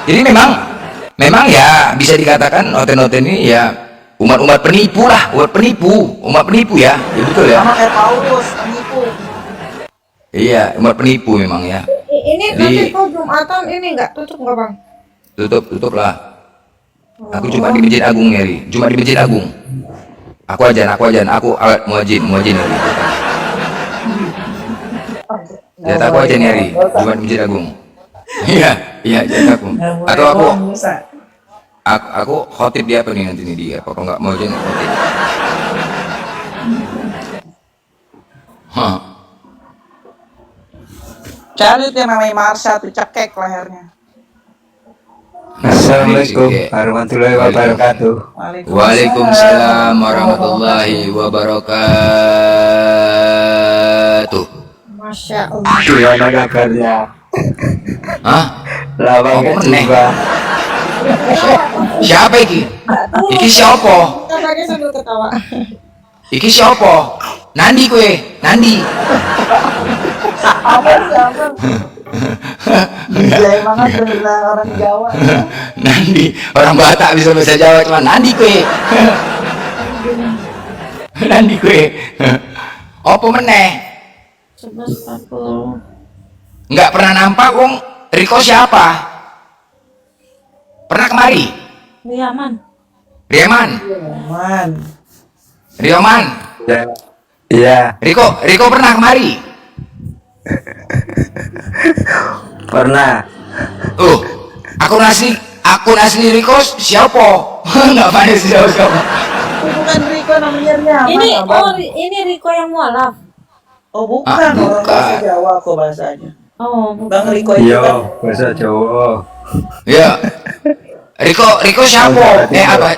Jadi memang ya bisa dikatakan Oten ini ya umat penipu lah, umat penipu ya, betul ya.
Sama kayak Paulus, penipu.
Iya, umat penipu memang ya.
Ini
Jadi-
nanti kau Jumatan ini nggak tutup nggak bang?
Tutup lah. Aku cuma di Masjid Agung Eri, cuma di Masjid Agung. Aku ajan, aku alat muajin Eri. Ya aku aja Eri, cuma di Masjid Agung. Iya, ajan aku. Atau aku khotib di apa nih nanti nih dia? Apa nggak mau ajan khotib?
Cari tuh yang namanya Marsha tuh, cekek lehernya.
Assalamualaikum warahmatullahi wabarakatuh.
Waalaikumsalam warahmatullahi wabarakatuh.
Masya Allah.
Gimana kabarnya? Lama
Apa
nggak
meneh?
jumpa.
Siapa iki? Iki siapa?
Katanya sambil ketawa.
Iki siapa? Nandi kue, Nandi.
Gila banget bener orang Jawa.
Nandi, orang Batak bisa bahasa Jawa cuma Nandi kue. Nandi kue. Apa meneh?
11.40.
Nggak pernah nampak wong Riko siapa? Pernah kemari?
Riaman.
Rioman.
Iya,
Riko pernah kemari?
pernah.
Akun asli Riko siapa? Nggak pada siapa.
Itu bukan Riko namanya Riaman.
Ini Riko yang mualaf.
Oh bukan,
Ah,
orang
bukan.
bahasa Jawa kok bahasanya.
Oh,
Bang Riko itu
Iya,
kan
bahasa Jawa.
Ya. Riko siapa? Apa?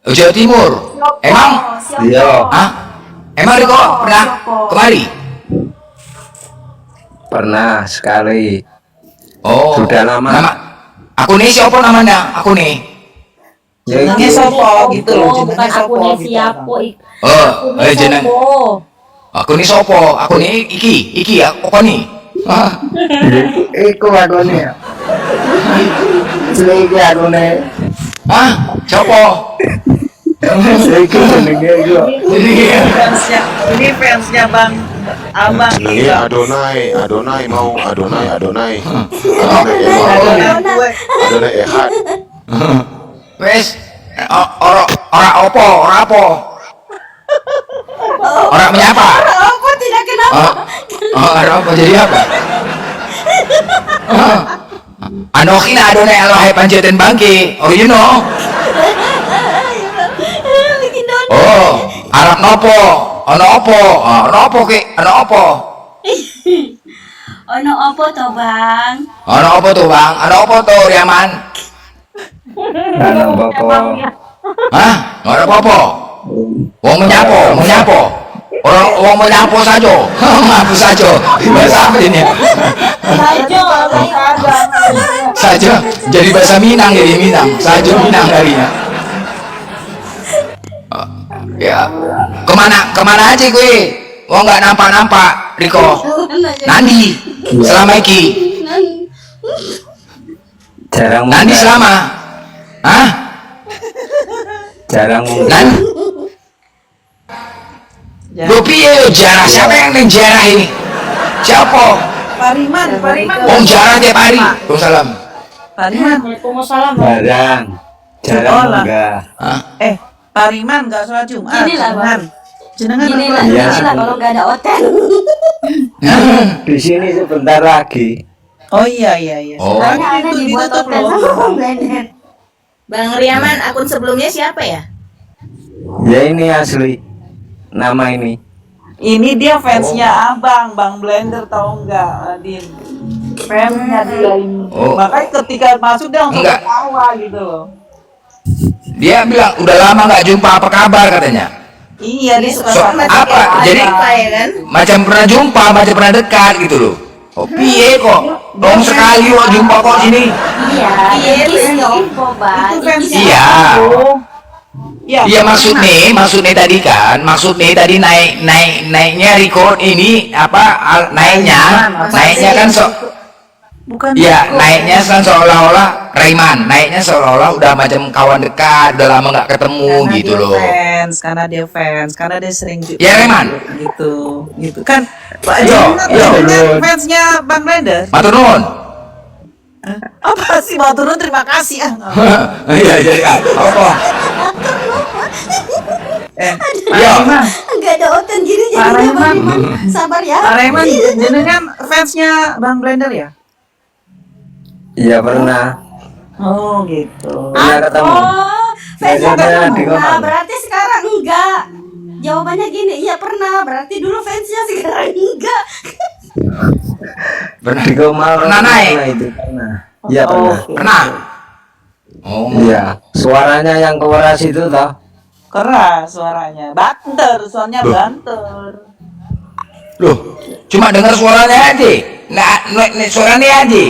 Jawa Timur. Emang?
Iya,
Emang Riko pernah kemari?
pernah sekali.
Oh.
Sudah lama.
Aku nih siapa namanya? Aku nih.
jenengnya sopo gitu loh,
bukan
jenengnya sopo
akunnya
gitu.
siapa.
Jeneng. Aku nih sopo? Aku nih iki aku nih.
Iku aku nih. Selagi aku nih.
Sopo?
Iki jenenge iku.
Ini fansnya Bang Abang
Jenenge
iya.
Adonai, Adonai mau Adonai, Adonai.
Gue
Adonai Ehad.
Wes, ora opo, ora apa. Ora menyapa.
Apa tidak kenapa?
Ora apa jadi apa? Anoki na Adonai Elohai panjatan bangki. Oh you know. Oh, Arab nopo? Ono opo? Ono opo ki? Ono opo?
Ono apa to, Bang?
Ono opo tuh bang? Ono opo tuh Riaman?
Ana apa?
Hah? Ono apa? Wong menyapo. Orang menyapo saja. Menyapo saja. Bahasa apa ini? Saja. Jadi bahasa Minang jadi Minang. Saja Minang harinya. Ya. Kemana aja gue? Wong nggak nampak Riko. Nandi selama iki.
Jarang
Nandi selama. Hah?
jarang
Nandi. Gue piye yo jarah? Siapa yang neng jarah ini? Siapa?
Pariman
Wong jarah tiap hari. Waalaikumsalam.
Pariman
Waalaikumsalam.
jarang
Sekolah.
enggak.
Hah?
Pariman nggak sholat Jumat.
Gini lah, Bang.
Jenengan
Gini
apa?
lah,
Iya,
gini lah kalau nggak ada hotel.
Di sini sebentar lagi.
Oh iya.
Oh.
Sekarang
Ada dibuat
ditutup
hotel
loh.
sama blender.
Bang Riaman, akun sebelumnya siapa ya?
Ya ini asli. Nama ini.
Ini dia fansnya Abang, Bang Blender tahu nggak, Adin? Fansnya dia ini.
Oh.
Makanya ketika masuk dia langsung
Enggak.
ketawa gitu loh.
Dia bilang udah lama nggak jumpa, apa kabar katanya.
Iya, dia suka
So,
sama
apa? Jadi
ya kan?
macam pernah jumpa, macam pernah dekat gitu loh. Oh piye kok? Dong sekali kok jumpa kok sini.
Iya,
Iya,
itu
Rizky.
Yompo, Bang.
Itu fansnya
Iya.
Abang. Iya.
Iya maksudnya tadi kan, tadi naiknya record ini apa naiknya kan
Bukan.
ya
Riko.
naiknya kan seolah-olah Raiman, naiknya seolah-olah udah macam kawan dekat, udah lama nggak ketemu
Karena
gitu
dia
loh.
karena dia sering
Ya, Reman.
gitu kan. Pak
Yo,
Jenengan fansnya Bang Blender.
Matur nuwun.
Apa sih mau turun? Terima kasih ah.
Iya jadi apa?
Pak
Yo.
Reman,
Nggak ada hotel gini
Pak
jadinya,
Reman.
Bang Iman. Sabar ya.
Pak Reman, jenengan fansnya Bang Blender ya?
Iya pernah.
Oh gitu.
Pernah ketemu.
Oh, fansnya
Biasanya di
pernah.
kamar.
Berarti sekarang enggak. Jawabannya gini, iya pernah. Berarti dulu fansnya sekarang enggak.
Pernah
Di Gomal
Pernah naik?
itu pernah. Iya pernah.
Oke.
Pernah. Oh
Iya. Suaranya yang keras itu toh.
Keras suaranya, banter, soalnya banter.
Loh, cuma dengar suaranya aja. Suaranya aja.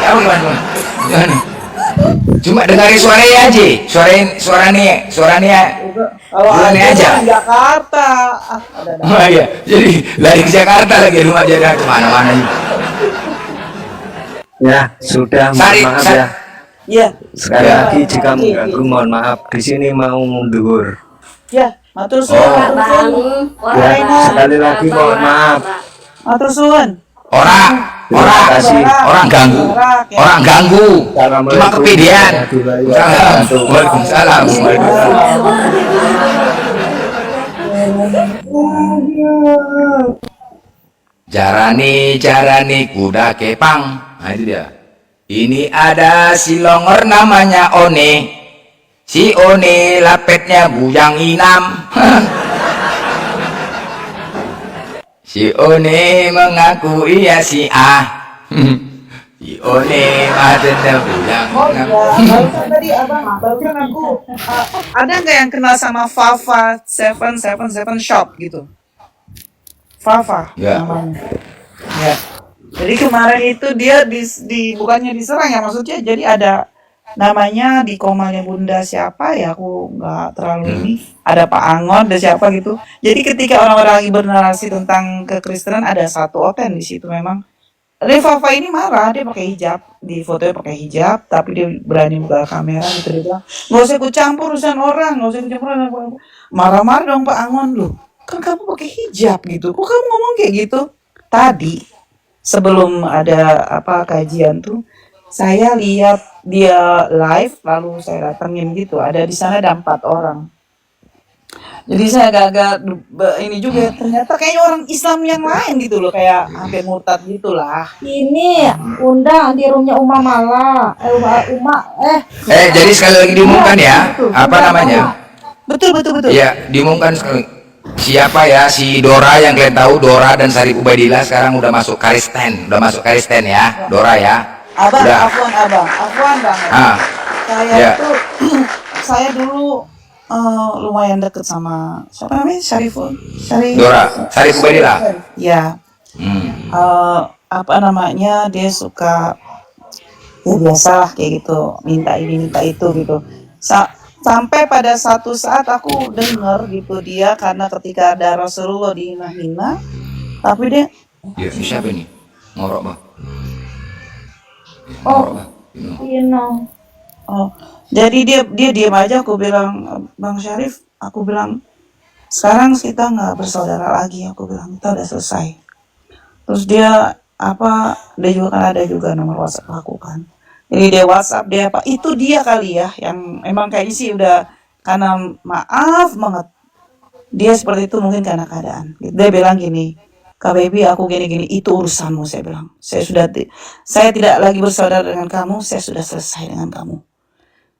Apa gimana? Cuma dengar suaranya aja. Suaranya.
Kalau
Bulan
ada
aja.
di Jakarta, ada.
Oh iya, jadi lari ke Jakarta lagi rumah jadi kemana-mana.
Ya sudah.
Sari-
Maaf
Sari-
ya.
Iya.
Sekali
Ya,
lagi jika
iya,
mengganggu
iya.
mohon maaf. Di sini mau mundur.
Ya, matur
Oh.
suwun.
Bang,
Ya,
Reman.
sekali lagi mohon maaf.
Matur suwun.
Terima kasih.
Orang ganggu. Cuma kepedean. Waalaikumsalam. Jarani kuda kepang. Nah itu dia. Ini ada si longor namanya One. Si One lapetnya bujang inam. Si One mengaku iya si A. Si One matanya bujang
Oh
inam.
iya, barusan tadi barusan aku ada nggak yang kenal sama Fafa 777 Shop gitu? Fafa
Ya.
namanya. Ya. Jadi kemarin itu dia bukannya diserang ya, maksudnya jadi ada namanya di komalnya Bunda siapa ya, aku nggak terlalu ini, ada Pak Angon ada siapa gitu. Jadi ketika orang-orang lagi bernarasi tentang kekristenan ada satu oten di situ memang Refafa ini marah, dia pakai hijab, di fotonya pakai hijab, tapi dia berani buka kamera gitu, dia bilang, nggak usah ikut campur urusan orang, nggak usah ikut campur urusan orang. Marah-marah dong Pak Angon lu, kan kamu pakai hijab gitu, kok kamu ngomong kayak gitu? Tadi sebelum ada apa kajian tuh, saya lihat dia live, lalu saya datengin gitu, ada di sana ada 4 orang. Jadi saya agak-agak ini juga ternyata kayaknya orang Islam yang lain gitu loh, kayak hampir murtad gitulah.
Ini undang di rumahnya Uma Mala.
Jadi sekali lagi diumumkan ya, apa namanya?
Betul.
Ya, diumumkan sekali. Siapa ya si Dora yang kalian tahu, Dora dan Sarip Ubaidillah sekarang udah masuk Kristen ya, Dora ya.
Abang,
Udah.
Afwan banget. Saya
Ya.
tuh saya dulu lumayan deket sama siapa namanya
Dora, Sarip Ubaidillah.
Ya, apa namanya, dia suka ya biasalah kayak gitu, minta ini minta itu gitu. Sampai pada satu saat aku dengar gitu dia, karena ketika ada Rasulullah dihina-hina, tapi dia
Ya, siapa ini? Ngorok bang.
jadi dia diam aja. Aku bilang, Bang Syarif, aku bilang sekarang kita nggak bersaudara lagi, aku bilang kita udah selesai. Terus dia juga kan ada juga nomor WhatsApp aku kan. Jadi dia WhatsApp dia itu dia kali ya yang emang kayaknya sih udah, karena maaf banget dia seperti itu mungkin karena keadaan. Dia bilang gini, Kak Baby aku gini-gini, itu urusanmu, saya bilang. Saya tidak lagi bersaudara dengan kamu, saya sudah selesai dengan kamu.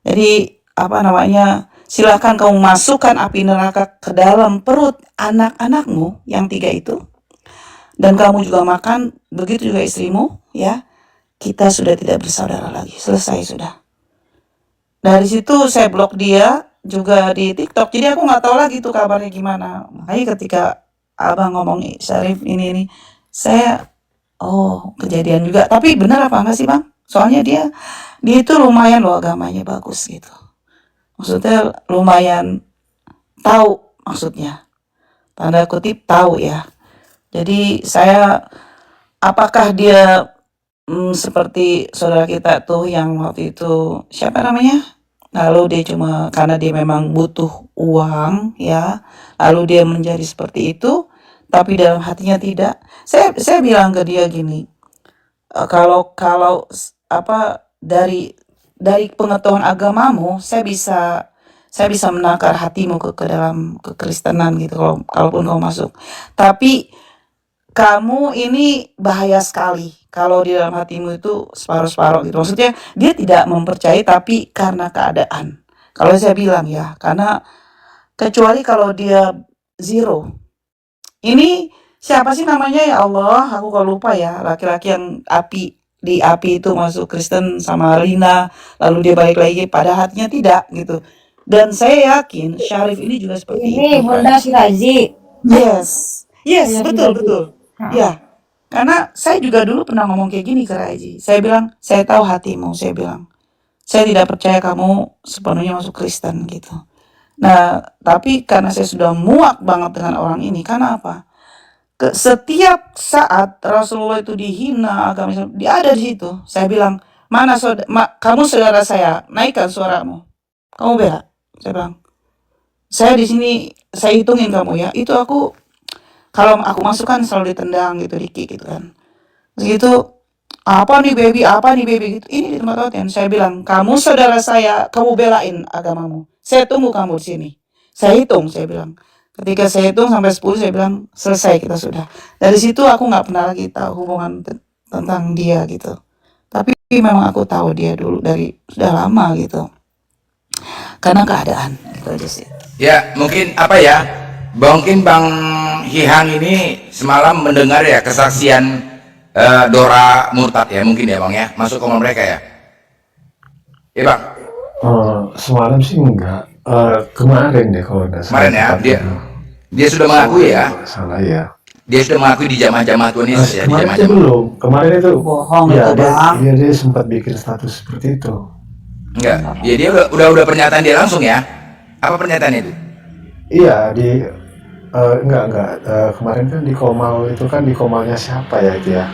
Jadi silakan kamu masukkan api neraka ke dalam perut anak-anakmu yang 3 itu, dan kamu juga makan, begitu juga istrimu ya. Kita sudah tidak bersaudara lagi, selesai sudah. Dari situ saya blok dia juga di TikTok, jadi aku nggak tahu lagi tuh kabarnya gimana. Makanya ketika abang ngomong Syarif ini saya kejadian juga. Tapi benar apa enggak sih bang? Soalnya dia itu lumayan loh agamanya bagus gitu. Maksudnya lumayan tahu, maksudnya tanda kutip tahu ya. Jadi saya, apakah dia seperti saudara kita tuh yang waktu itu siapa namanya? Lalu dia cuma karena dia memang butuh uang ya, lalu dia menjadi seperti itu, tapi dalam hatinya tidak. Saya bilang ke dia gini, kalau dari pengetahuan agamamu, saya bisa menakar hatimu ke dalam kekristenan gitu, kalaupun kau masuk. Tapi kamu ini bahaya sekali kalau di dalam hatimu itu separuh-separuh gitu. Maksudnya dia tidak mempercayai tapi karena keadaan. Kalau saya bilang ya, karena kecuali kalau dia zero. Ini siapa sih namanya ya Allah? Aku kalau lupa ya, laki-laki yang di api itu masuk Kristen sama Rina, lalu dia balik lagi pada hatinya tidak gitu. Dan saya yakin Syarif ini juga seperti itu.
Ini Bunda Sirazi.
Yes, betul. Ya, karena saya juga dulu pernah ngomong kayak gini ke Raji. Saya bilang, saya tahu hatimu. Saya bilang, saya tidak percaya kamu sepenuhnya masuk Kristen gitu. Nah, tapi karena saya sudah muak banget dengan orang ini, karena apa? Setiap saat Rasulullah itu dihina, agama Islam, dia ada di situ. Saya bilang, mana kamu saudara saya, naikkan suaramu. Kamu bela. Saya bilang, saya di sini, saya hitungin kamu ya. Itu kalau aku masuk kan selalu ditendang gitu, dikik gitu kan. Terus gitu, apa nih baby gitu. Ini di tempat latihan. Saya bilang, kamu saudara saya, kamu belain agamamu. Saya tunggu kamu di sini. Saya hitung, saya bilang. Ketika saya hitung sampai 10, saya bilang, selesai kita sudah. Dari situ aku nggak pernah lagi tahu hubungan tentang dia gitu. Tapi memang aku tahu dia dulu sudah lama gitu. Karena keadaan gitu aja sih.
Ya, mungkin mungkin Bang Hihang ini semalam mendengar ya kesaksian Dora murtad ya, mungkin ya Bang ya, masuk ke mereka ya. Iya Bang.
Semalam sih enggak. Kemarin deh kalau nggak salah.
Kemarin ya, dia sudah mengakui ya.
Salah ya.
Dia sudah mengakui di jamaah-jamaah Tuhan Yesus ya, di
Kemarin itu
jamaah-jamaah.
belum. Kemarin itu
Bohong
ya,
itu bang.
dia sempat bikin status seperti itu.
Enggak, ya dia udah pernyataan dia langsung ya. Apa pernyataan itu?
Iya enggak. Kemarin kan di Komal itu kan di Komalnya siapa ya itu ya?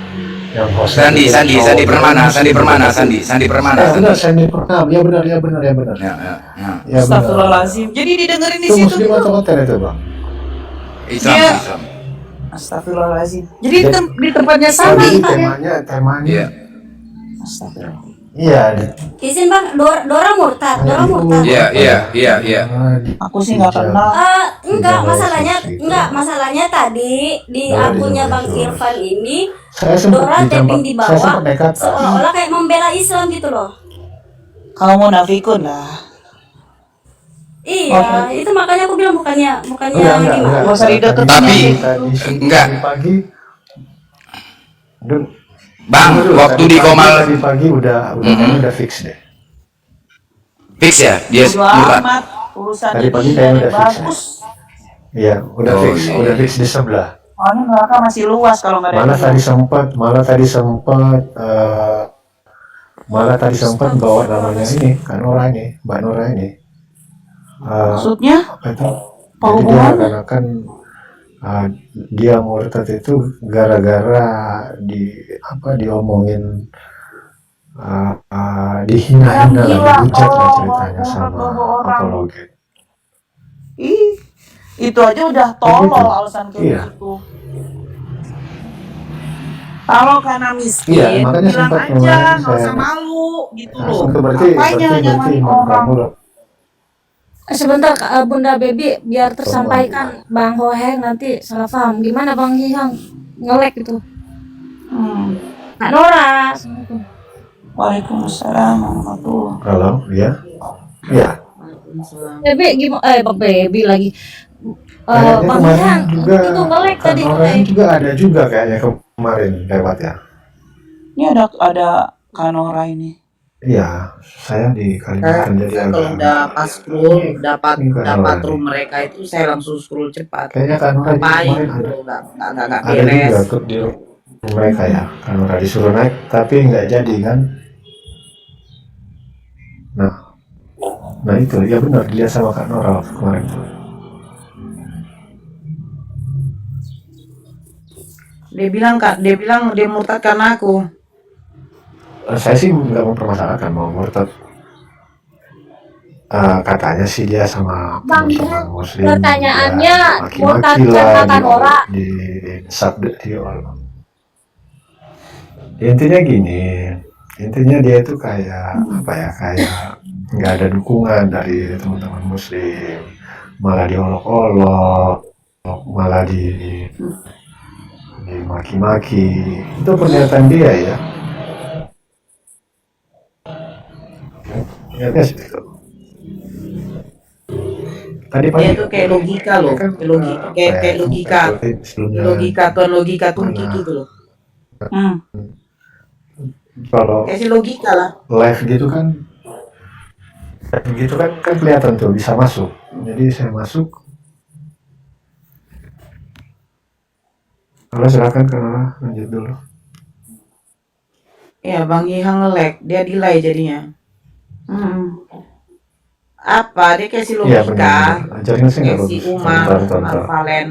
yang host
Sandi
itu
Sandi
cowok.
Sandi Permana Sandi Permana Sandi Permana
Ya benar,
Sandi.
Sandi Purnama. Ya benar, ya benar, ya benar.
Ya,
Ya benar.
Astagfirullahaladzim. Jadi didengerin di
Itu
situ
muslim
tuh.
atau konten itu, Bang?
Islam
Iya.
Islam.
Astagfirullahaladzim. Jadi di tempatnya sama.
Jadi
Pak, ya?
temanya.
Iya.
Astagfirullah.
Iya.
Izin bang, Dora murtad, Dora murtad.
Iya.
Aku sih nggak kenal.
Enggak, masalahnya tadi di
Dora
akunnya Bang
dijawab.
Irfan ini
Saya sempat
Dora tapping di
saya
bawah
sempat nekat.
seolah-olah kayak membela Islam gitu loh.
Kalau munafikun lah.
Iya, itu makanya aku bilang bukannya
Enggak.
gimana.
Nggak usah dideketin.
Tapi enggak.
Tadi pagi.
Bang, waktu di Komal
Tadi pagi udah kayaknya udah fix deh.
fix ya dia
Bodo
murtad.
amat. Urusan
Tadi pagi
dia
kayaknya
udah
udah fix,
bagus.
Iya, udah
Oh,
fix,
iya.
udah fix di sebelah.
Soalnya neraka masih luas kalau nggak ada
Malah
dia.
tadi sempat bawa namanya ini kan orang ini, Mbak Nora ini.
Maksudnya?
Apa itu?
Apa
Jadi dia
hubungannya?
akan dia murtad itu gara-gara diomongin dihina-hina lah,
Gila,
dihujat lah
oh,
ceritanya
oh,
sama
oh, orang.
apologet.
Ih, itu aja udah tolol
Gitu.
alasan kayak
Iya.
gitu. Kalau karena miskin,
Iya, makanya
bilang
sempat
aja,
kemarin
nggak usah
saya-
malu gitu
Nah,
loh.
itu berarti
Apanya jangan
Imam
orang.
kamu loh.
Sebentar Bunda Baby biar tersampaikan Bang Hoheng nanti salah paham. Gimana Bang Hihang ngelek itu? Kak Nora.
Waalaikumsalam warahmatullahi.
Kalau ya,
Baby gimana? Bang Baby lagi.
kayaknya
Bang
kemarin
Hihang
juga
itu ngelek
kan
tadi.
orang juga ada juga kayaknya kemarin lewat ya.
Ini ada Kanora ini.
Iya, saya di Kalimantan jadi
Kalau
agak.
udah pas scroll dapat
Ini kan orang
room
ini.
mereka itu saya langsung scroll cepat.
Kayaknya kan orang
Ngapain
kemarin
gitu
ada.
nggak
Ada juga
beres.
ikut di mereka ya, kan orang disuruh naik tapi nggak jadi kan. Nah itu ya benar dia sama Kak Nora kemarin.
Dia bilang dia murtad karena aku.
Saya sih nggak mempermasalahkan mau murtad. Katanya sih dia sama
Bang
teman-teman
Hihang
muslim
pertanyaannya
ya,
murtad
maki-maki lah
karena Kak Nora.
di sabda dia. Intinya dia itu kayak apa ya, kayak nggak ada dukungan dari teman-teman muslim, malah diolok-olok, malah dimaki-maki. Itu pernyataan dia ya. Ternyata seperti itu. Tadi
Dia
pagi
tuh kayak logika loh,
kan,
kayak logika, tuan logika tungki gitu loh.
Kalau
Kasih logika lah.
live gitu kan kelihatan tuh bisa masuk. Jadi saya masuk. Kalau silakan karena lanjut dulu.
Ya Bang Hihang nge-lag, dia delay jadinya. Apa dia kasih
Iya
logika,
benar. Jaringan sih nggak
kasih
bagus.
Umar,
Bentar.
Valen,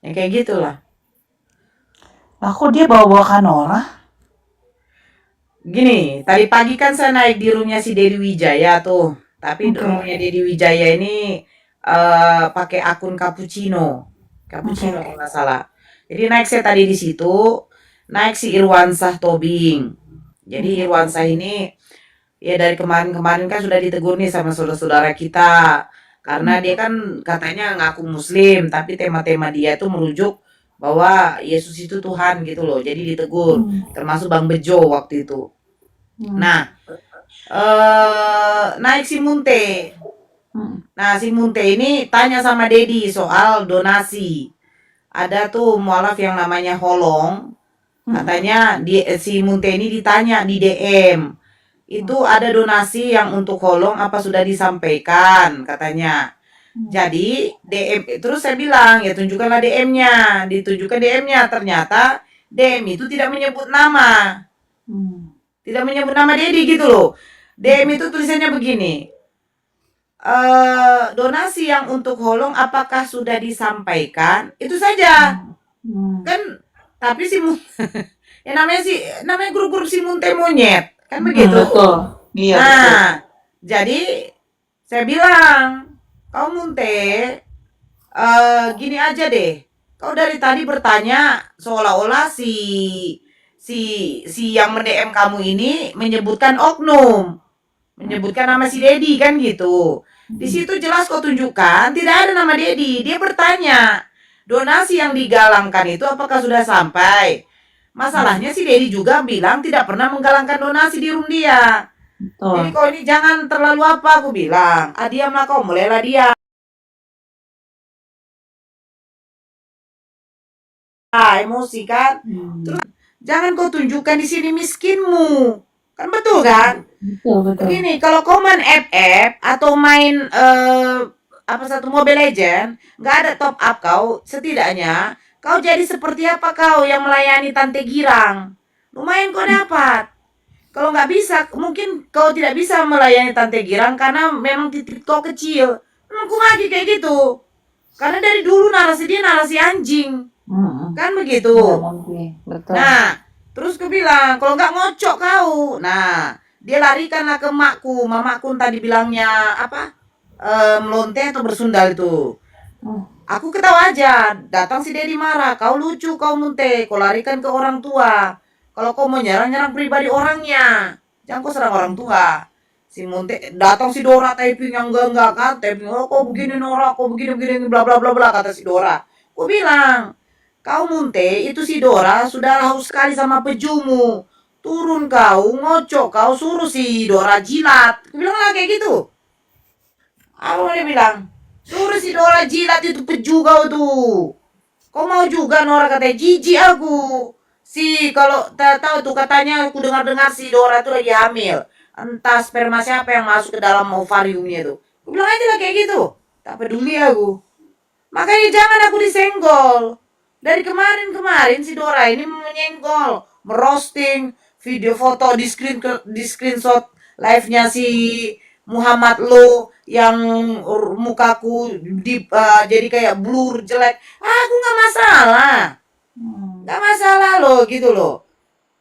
ya kayak gitulah.
Lah kok dia bawa Kanora?
Gini, tadi pagi kan saya naik di roomnya si Dedi Wijaya tuh. Tapi roomnya Dedi Wijaya ini pakai akun Cappuccino kalau nggak salah. Jadi naik saya tadi di situ, naik si Irwansah Tobing. Jadi Irwansah ini ya dari kemarin-kemarin kan sudah ditegur nih sama saudara-saudara kita. Karena dia kan katanya ngaku muslim, tapi tema-tema dia tuh merujuk bahwa Yesus itu Tuhan gitu loh. Jadi ditegur, termasuk Bang Bejo waktu itu. Nah, naik si Munte. Nah, si Munte ini tanya sama Dedi soal donasi. Ada tuh mualaf yang namanya Holong. Katanya si Munte ini ditanya di DM. Itu ada donasi yang untuk Holong apa sudah disampaikan katanya. Jadi DM terus saya bilang ya tunjukkanlah DM-nya. Ditunjukkan DM-nya, ternyata DM itu tidak menyebut nama. Tidak menyebut nama Dedi gitu loh. DM itu tulisannya begini. Donasi yang untuk Holong apakah sudah disampaikan? Itu saja. Kan Tapi ya namanya grup-grup si Munte monyet, kan begitu.
Betul. Iya, betul.
Nah, jadi saya bilang, kau Munte, gini aja deh. Kau dari tadi bertanya seolah-olah si yang mendm kamu ini menyebutkan oknum, menyebutkan nama si Dedi kan gitu. Di situ jelas kau tunjukkan tidak ada nama Dedi. Dia bertanya, donasi yang digalangkan itu apakah sudah sampai? Masalahnya si Dedi juga bilang tidak pernah menggalangkan donasi di room dia. Jadi kau ini jangan terlalu apa, aku bilang. Diamlah kau, mulailah dia. Emosi kan. Terus jangan kau tunjukkan di sini miskinmu. Kan betul kan?
Betul.
Begini, kalau kau main FF atau main satu Mobile Legend, nggak ada top up kau, setidaknya kau jadi seperti apa kau yang melayani Tante Girang. Lumayan kau dapat. Kalau nggak bisa, mungkin kau tidak bisa melayani Tante Girang karena memang titik kau kecil. Aku lagi kayak gitu. Karena dari dulu narasi dia narasi anjing. Kan begitu.
Betul.
Nah, terus aku bilang, kalau nggak ngocok kau. Nah, dia larikanlah ke makku. Mamaku tadi bilangnya apa? Melonte atau bersundal itu. Aku ketawa aja. Datang si Dedi marah. Kau lucu, kau Munte. Kau larikan ke orang tua. Kalau kau mau nyerang pribadi orangnya. Jangan kau serang orang tua. Si Munte datang si Dora typing yang enggak kan. Typing, oh kau begini Nora, kau begini bla bla bla bla kata si Dora. Aku bilang, kau Munte, itu si Dora sudah haus sekali sama pejumu. Turun kau, ngocok kau, suruh si Dora jilat. Aku bilang lah kayak gitu. Apa dia bilang? Suruh si Dora jilat itu peju kau tuh. Kau mau juga Nora katanya, jijik aku. Kalau tahu tuh katanya aku dengar si Dora itu lagi hamil. Entah sperma siapa yang masuk ke dalam ovariumnya tuh. Aku bilang aja lah kayak gitu. Tak peduli aku. Makanya jangan aku disenggol. Dari kemarin si Dora ini menyenggol, merosting video foto di screenshot live-nya si Muhammad Lo yang mukaku jadi kayak blur jelek. Aku nggak masalah. Nggak masalah loh gitu loh.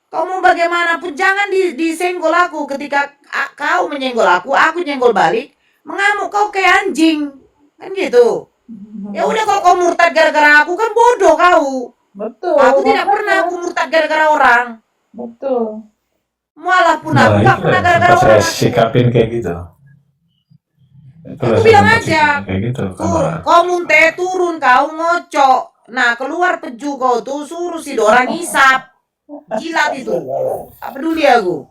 Kau mau bagaimanapun jangan disenggol aku. Ketika kau menyenggol aku nyenggol balik. Mengamuk kau kayak anjing. Kan gitu. Ya udah kalau kau murtad gara-gara aku kan bodoh kau.
Betul.
Aku tidak pernah aku murtad gara-gara orang.
Betul.
Walaupun aku nggak pernah gara-gara
saya
orang.
sikapin kayak gitu.
Aku bilang aja.
Kayak gitu.
Kau Munte turun kau ngocok. Nah keluar peju kau tuh suruh si Dora ngisap. Jilat itu. Tak peduli aku.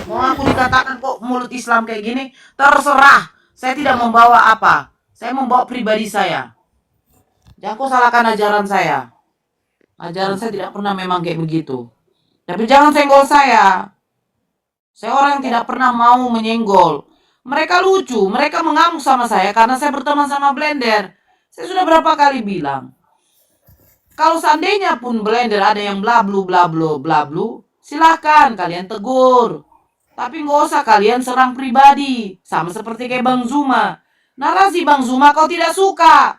Mau aku dikatakan kok mulut Islam kayak gini, terserah. Saya tidak membawa apa. Saya membawa pribadi saya. Jangan kau salahkan ajaran saya. Ajaran saya tidak pernah memang kayak begitu. Tapi jangan senggol saya. Saya orang yang tidak pernah mau menyenggol. Mereka lucu, mereka mengamuk sama saya karena saya berteman sama Blender. Saya sudah berapa kali bilang. Kalau seandainya pun Blender ada yang blablu, silakan kalian tegur. Tapi nggak usah kalian serang pribadi. Sama seperti kayak Bang Zuma. Narasi Bang Zuma kau tidak suka.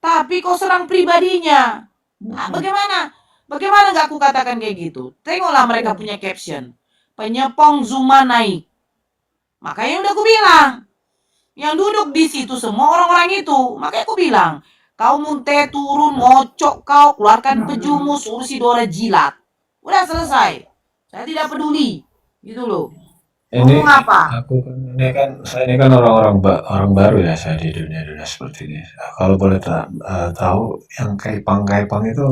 Tapi kau serang pribadinya. Nah, bagaimana? Bagaimana nggak aku katakan kayak gitu? Tengoklah mereka punya caption. Penyepong Zuma naik. Makanya udah aku bilang. Yang duduk di situ semua orang-orang itu. Makanya aku bilang. Kau Munte turun, ngocok kau, keluarkan pejumu, suruh si Dora jilat. Udah selesai. Saya tidak peduli. Gitu loh.
Ini
Ngomong apa?
saya ini kan orang baru ya saya di dunia seperti ini. Kalau boleh tahu yang kaipang itu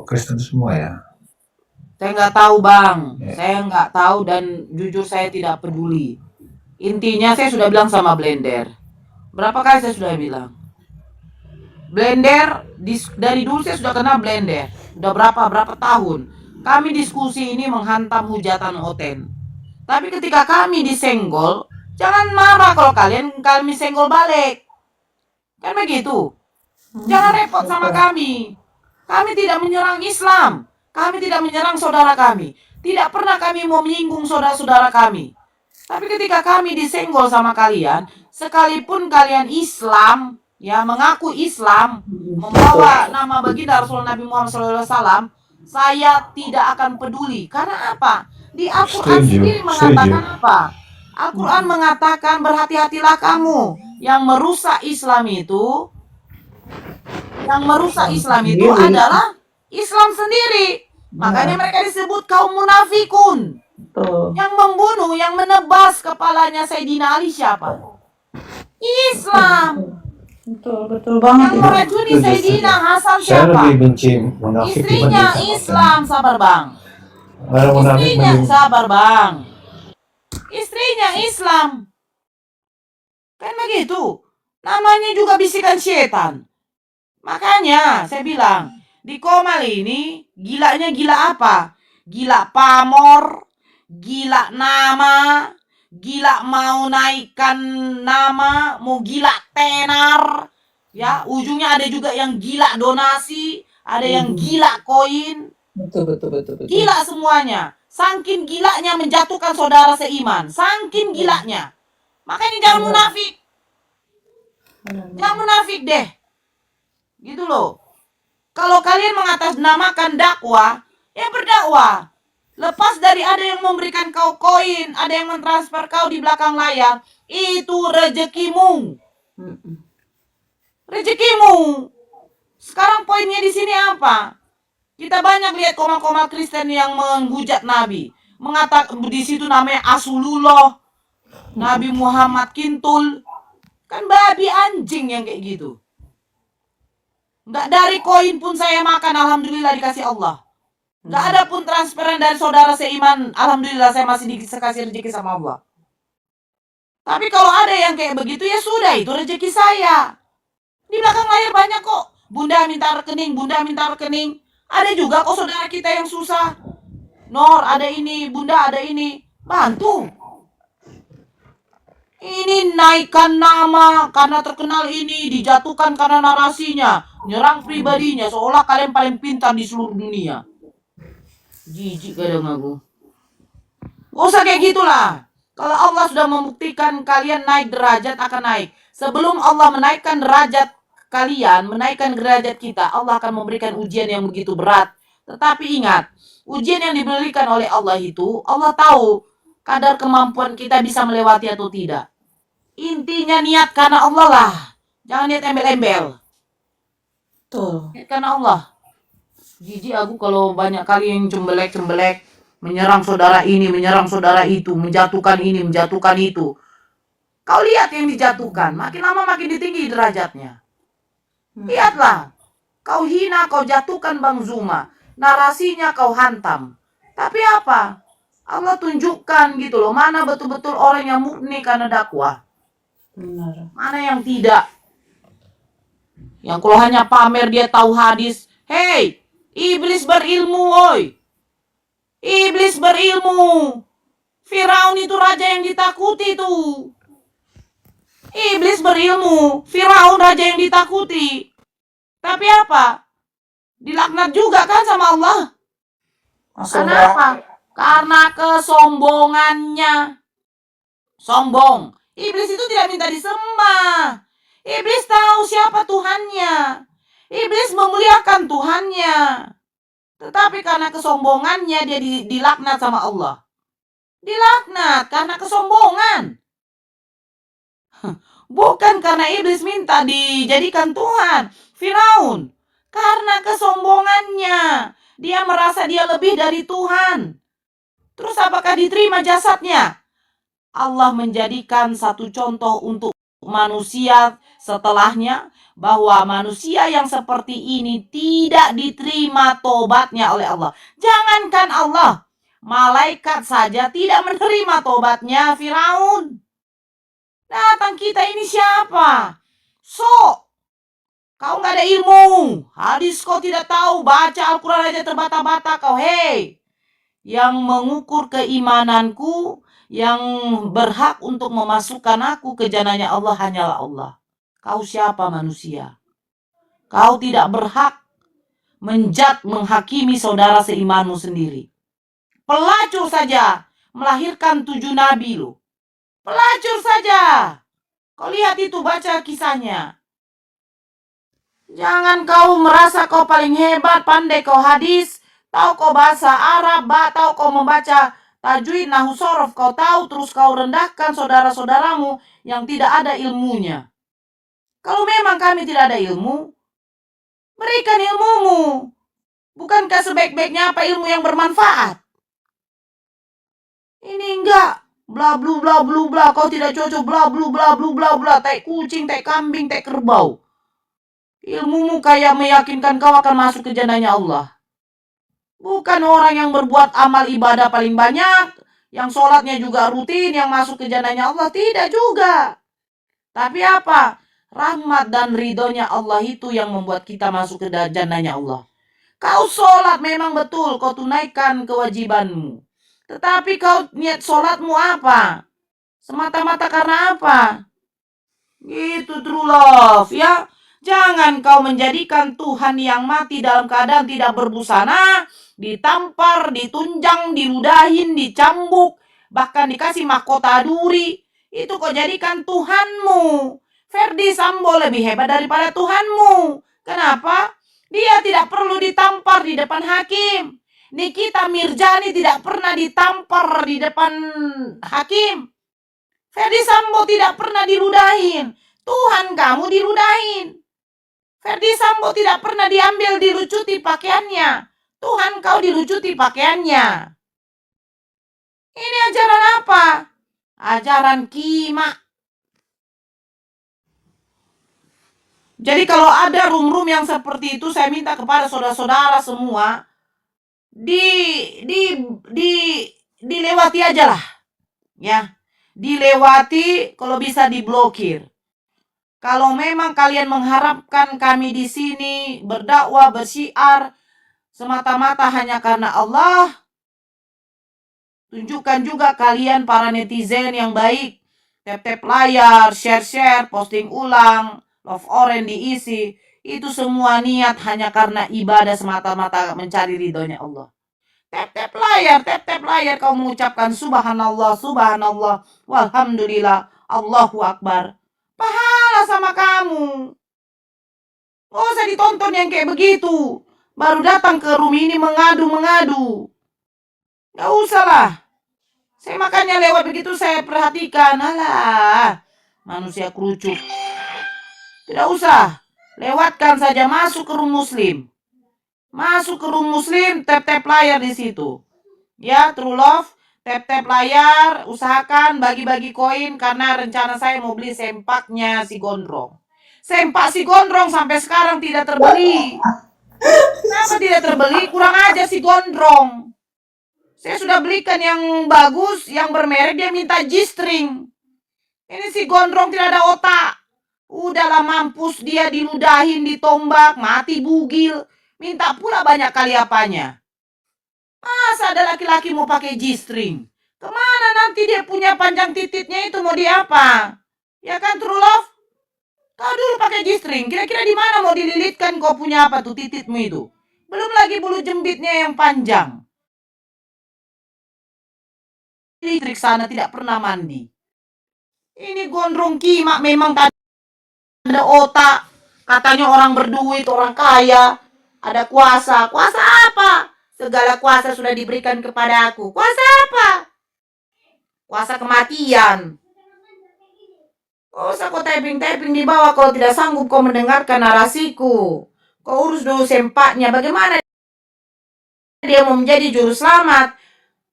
Kristen semua ya?
Saya nggak tahu Bang. Saya nggak tahu dan jujur saya tidak peduli. Intinya saya sudah bilang sama Blender. Berapa kali saya sudah bilang? Blender, dari dulu saya sudah kenal Blender. Udah berapa tahun. Kami diskusi ini menghantam hujatan Oten. Tapi ketika kami disenggol, jangan marah kalau kami senggol balik. Kan begitu. Jangan repot sama kami. Kami tidak menyerang Islam. Kami tidak menyerang saudara kami. Tidak pernah kami mau menyinggung saudara-saudara kami. Tapi ketika kami disenggol sama kalian, sekalipun kalian Islam, ya mengaku Islam, membawa nama baginda Rasulullah Nabi Muhammad SAW, saya tidak akan peduli. Karena apa? Di Al-Quran
Setuju,
sendiri mengatakan apa? Al-Quran mengatakan berhati-hatilah kamu. Yang merusak Islam itu adalah Islam sendiri. Makanya mereka disebut kaum munafikun. Yang membunuh, yang menebas kepalanya Sayyidina Ali siapa? Islam.
Betul banget.
Yang meracuni Sayyidina Hasan
Saya
siapa?
lebih benci munafik
Istrinya
dibanding
Islam, sabar bang.
Kalau munafik
Istrinya,
mending
sabar bang. Istrinya Islam. Kan begitu. Namanya juga bisikan setan. Makanya saya bilang, di Komal ini gilanya gila apa? Gila pamor, gila nama, gila mau naikkan nama, mau gila tenar. Ya, ujungnya ada juga yang gila donasi, ada yang gila koin.
Betul.
Gila semuanya. Saking gilanya menjatuhkan saudara seiman. Saking gilanya. Makanya jangan munafik. Jangan munafik deh. Gitu loh. Kalau kalian mengatasnamakan dakwah, ya berdakwah. Lepas dari ada yang memberikan kau koin, ada yang mentransfer kau di belakang layar, itu rezekimu. Rezekimu. Sekarang poinnya di sini apa? Kita banyak lihat komal-komal Kristen yang menghujat Nabi. Mengatakan di situ namanya Asulullah, Nabi Muhammad Kintul. Kan babi anjing yang kayak gitu. Nggak dari koin pun saya makan, alhamdulillah dikasih Allah. Nggak ada pun transferan dari saudara seiman, alhamdulillah saya masih dikasih rezeki sama Allah. Tapi kalau ada yang kayak begitu, ya sudah, itu rezeki saya. Di belakang layar banyak kok. Bunda minta rekening, bunda minta rekening. Ada juga kok saudara kita yang susah. Nor, ada ini, bunda ada ini. Bantu. Ini naikkan nama karena terkenal ini, dijatuhkan karena narasinya, nyerang pribadinya, seolah kalian paling pintar di seluruh dunia. Jijik kadang aku. Gak usah kayak gitulah. Kalau Allah sudah membuktikan kalian naik derajat, akan naik. Sebelum Allah menaikkan derajat kalian, menaikkan derajat kita, Allah akan memberikan ujian yang begitu berat. Tetapi ingat, ujian yang diberikan oleh Allah itu, Allah tahu kadar kemampuan kita bisa melewati atau tidak. Intinya niat karena Allah lah. Jangan niat embel-embel.
Tuh.
Niat karena Allah. Jijik aku kalau banyak kali yang cembelek-cembelek, menyerang saudara ini, menyerang saudara itu, menjatuhkan ini, menjatuhkan itu. Kau lihat yang dijatuhkan, makin lama makin ditinggi derajatnya. Lihatlah. Kau hina, kau jatuhkan Bang Zuma. Narasinya kau hantam. Tapi apa? Allah tunjukkan gitu loh, mana betul-betul orang yang murni karena dakwah.
Benar.
Mana yang tidak. Yang kalau hanya pamer dia tahu hadis. Hei, iblis berilmu woi. Iblis berilmu. Firaun itu raja yang ditakuti tuh. Iblis berilmu. Firaun raja yang ditakuti. Tapi apa? Dilaknat juga kan sama Allah. Karena apa? Karena kesombongannya. Sombong. Iblis itu tidak minta disembah. Iblis tahu siapa Tuhannya. Iblis memuliakan Tuhannya. Tetapi karena kesombongannya dia dilaknat sama Allah. Dilaknat karena kesombongan. Bukan karena iblis minta dijadikan Tuhan. Firaun. Karena kesombongannya. Dia merasa dia lebih dari Tuhan. Terus apakah diterima jasadnya? Allah menjadikan satu contoh untuk manusia setelahnya, bahwa manusia yang seperti ini tidak diterima tobatnya oleh Allah. Jangankan Allah, malaikat saja tidak menerima tobatnya Firaun. Datang kita ini siapa? Kau nggak ada ilmu, hadis kau tidak tahu, baca Al-Quran aja terbata-bata kau. Hei, yang mengukur keimananku, yang berhak untuk memasukkan aku ke jannahnya Allah hanyalah Allah. Kau siapa manusia? Kau tidak berhak menghakimi saudara seimanmu sendiri. Pelacur saja melahirkan 7 nabi loh. Pelacur saja. Kau lihat itu, baca kisahnya. Jangan kau merasa kau paling hebat, pandai kau hadis, tahu kau bahasa Arab, tahu kau membaca tajwid, nahu sorof, kau tahu, terus kau rendahkan saudara-saudaramu yang tidak ada ilmunya. Kalau memang kami tidak ada ilmu, berikan ilmumu. Bukankah sebaik-baiknya apa ilmu yang bermanfaat? Ini enggak, bla blu bla blu bla, kau tidak cocok, bla blu bla blu bla bla, tai kucing, tai kambing, tai kerbau. Ilmumu kayak meyakinkan kau akan masuk ke jannahnya Allah. Bukan orang yang berbuat amal ibadah paling banyak, yang sholatnya juga rutin, yang masuk ke jannahnya Allah. Tidak juga. Tapi apa? Rahmat dan ridhonya Allah itu yang membuat kita masuk ke jannahnya Allah. Kau sholat memang betul, kau tunaikan kewajibanmu. Tetapi kau niat sholatmu apa? Semata-mata karena apa? Gitu true love ya. Jangan kau menjadikan Tuhan yang mati dalam keadaan tidak berbusana, ditampar, ditunjang, diludahin, dicambuk, bahkan dikasih mahkota duri. Itu kau jadikan Tuhanmu. Ferdy Sambo lebih hebat daripada Tuhanmu. Kenapa? Dia tidak perlu ditampar di depan hakim. Nikita Mirjani tidak pernah ditampar di depan hakim. Ferdy Sambo tidak pernah diludahin. Tuhan kamu diludahin. Ferdy Sambo tidak pernah diambil dilucuti pakaiannya. Tuhan kau dilucuti pakaiannya. Ini ajaran apa? Ajaran kima. Jadi kalau ada room-room yang seperti itu, saya minta kepada saudara-saudara semua dilewati aja lah. Ya. Dilewati, kalau bisa diblokir. Kalau memang kalian mengharapkan kami di sini berdakwah, bersyiar semata-mata hanya karena Allah, tunjukkan juga kalian para netizen yang baik. Tap-tap layar, share-share, posting ulang, love orange diisi. Itu semua niat hanya karena ibadah semata-mata mencari ridhonya Allah. Tap-tap layar kau mengucapkan subhanallah, subhanallah, walhamdulillah, Allahu Akbar. Pahala sama kamu. Gak usah ditonton yang kayak begitu. Baru datang ke room ini mengadu-mengadu. Gak usah lah. Saya makanya lewat begitu saya perhatikan. Alah, manusia kerucut. Tidak usah. Lewatkan saja, masuk ke room muslim. Masuk ke room muslim, tap-tap layar di situ. Ya, true love, tap-tap layar, usahakan bagi-bagi koin karena rencana saya mau beli sempaknya si Gondrong. Sempak si Gondrong sampai sekarang tidak terbeli. Kenapa tidak terbeli? Kurang aja si Gondrong. Saya sudah belikan yang bagus, yang bermerek, dia minta G-string. Ini si Gondrong tidak ada otak. Udahlah mampus dia, diludahin, ditombak, mati bugil. Minta pula banyak kali apanya. Masa ada laki-laki mau pakai G-string? Kemana nanti dia punya panjang tititnya itu mau dia apa? Ya kan true love? Kau dulu pakai G-string, kira-kira di mana mau dililitkan kau punya apa tuh tititmu itu? Belum lagi bulu jembitnya yang panjang. Listrik sana tidak pernah mandi. Ini Gondrong Kima memang tak ada otak. Katanya orang berduit, orang kaya. Ada kuasa. Kuasa apa? Segala kuasa sudah diberikan kepada aku. Kuasa apa? Kuasa kematian. Kau usah kau typing-typing di bawah kalau tidak sanggup kau mendengarkan narasiku. Kau urus dulu sempaknya. Bagaimana dia mau menjadi juru selamat?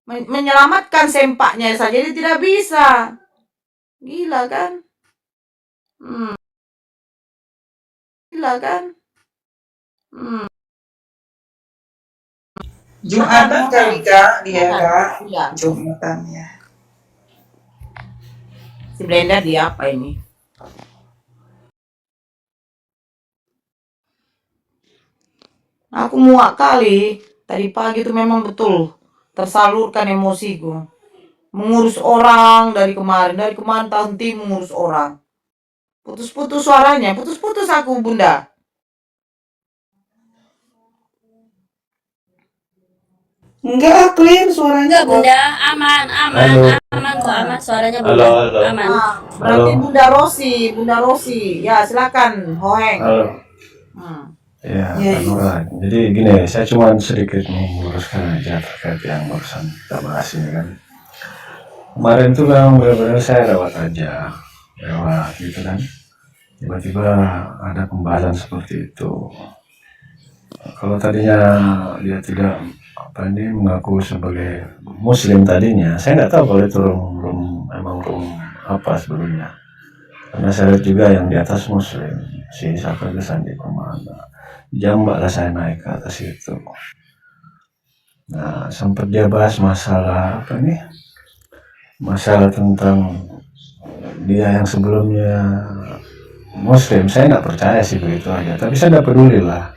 Menyelamatkan sempaknya saja dia tidak bisa. Gila kan? Gila kan?
Jumatan kali Kak, dia Kak.
Iya.
Jumatan ya.
Si Blender dia apa ini? Aku muak kali. Tadi pagi itu memang betul tersalurkan emosiku. Mengurus orang dari kemarin tak henti mengurus orang. Putus-putus suaranya, putus-putus aku bunda.
Enggak, clear suaranya.
Enggak bunda, aman kok, aman suaranya bunda.
Halo.
Aman.
Berarti Bunda Rosi. Ya silakan Hoeng.
Halo.
Ya,
Iya,
Kak
iya.
Nora. Jadi gini, saya cuma sedikit meluruskan aja terkait yang barusan kita bahas ini kan. Kemarin tuh memang benar-benar saya lewat aja, lewat gitu kan. Tiba-tiba ada pembahasan seperti itu. Kalau tadinya dia tidak apa ini mengaku sebagai Muslim tadinya, saya nggak tahu kalau itu emang rum apa sebelumnya. Karena saya lihat juga yang di atas Muslim, si siapa itu Sandi Permana. Jambak lah saya naik ke atas itu. Nah, sempat dia bahas masalah apa nih? Masalah tentang dia yang sebelumnya Muslim. Saya nggak percaya sih begitu aja. Tapi saya nggak peduli lah.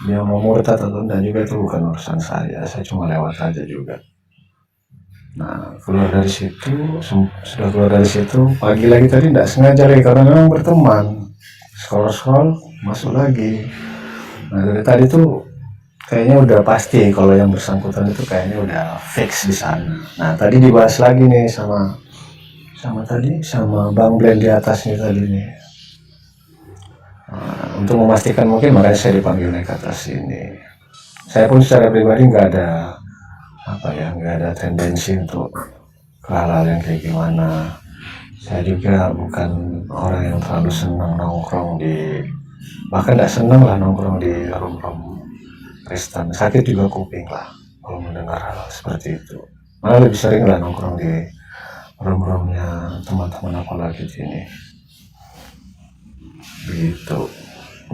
Dia mau murtad atau enggak juga itu bukan urusan saya. Saya cuma lewat aja juga. Nah, keluar dari situ, sudah keluar dari situ, pagi lagi tadi nggak sengaja lagi karena memang berteman. Scroll masuk lagi. Nah, dari tadi tuh kayaknya udah pasti kalau yang bersangkutan itu kayaknya udah fix di sana. Nah, tadi dibahas lagi nih sama Bang Glenn di atasnya tadi nih. Nah, untuk memastikan mungkin makanya saya dipanggil naik ke atas ini. Saya pun secara pribadi nggak ada tendensi untuk ke hal-hal yang kayak gimana. Saya juga bukan orang yang terlalu senang nongkrong bahkan nggak senang lah nongkrong di rum-rum Kristen. Sakit juga kuping lah kalau mendengar hal seperti itu. Malah lebih sering lah nongkrong di rum-rumnya teman-teman aku lagi di sini.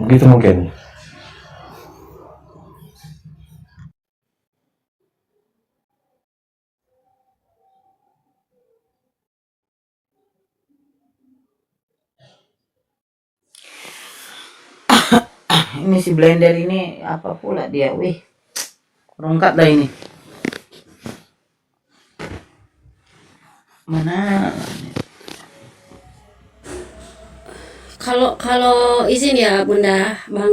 Begitu mungkin.
Ini si blender ini apa pula dia, wih, rongkat lah ini. Mana?
Kalau izin ya Bunda Bang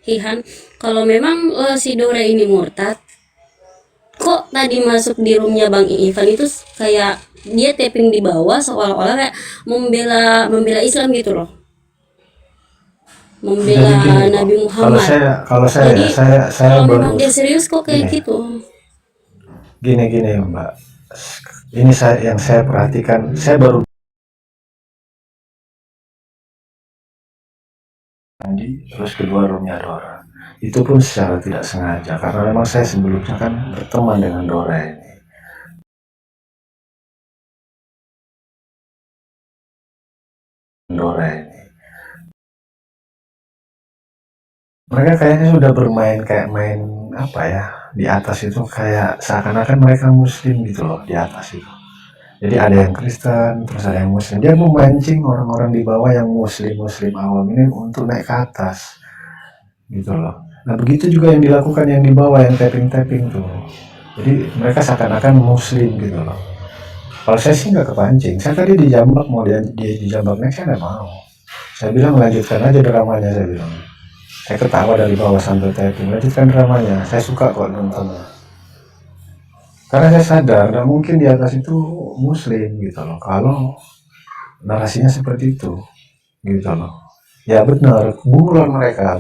Hihan, kalau memang si Dore ini murtad, kok tadi masuk di roomnya Bang Ivan itu kayak dia tapping di bawah seolah-olah kayak membela Islam gitu loh, membela
Jadi gini,
Nabi
kalau
Muhammad.
saya
Jadi
saya
kalau
baru
memang dia serius kok kayak
gini
gitu.
gini Mbak. Ini yang saya perhatikan, saya baru mandi terus kedua roomnya Dora. Itu pun secara tidak sengaja karena memang saya sebelumnya kan berteman dengan Dora ini. Mereka kayaknya sudah bermain kayak main apa ya di atas itu kayak seakan-akan mereka Muslim gitu loh di atas itu. Jadi ada yang Kristen, terus ada yang Muslim. Dia memancing orang-orang di bawah yang Muslim awam ini untuk naik ke atas, gitu loh. Nah begitu juga yang dilakukan yang di bawah yang tapping tuh. Jadi mereka seakan-akan Muslim gitu loh. Kalau saya sih nggak kepancing. Saya tadi dijambak mau dia dijambak next saya nggak mau. Saya bilang lanjutkan aja dramanya saya bilang. Saya ketawa dari bawah sambil tapping, lanjutkan dramanya. Saya suka kok nontonnya. Karena saya sadar, nggak mungkin di atas itu Muslim gitu loh. Kalau narasinya seperti itu, gitu loh. Ya benar, bunglon mereka.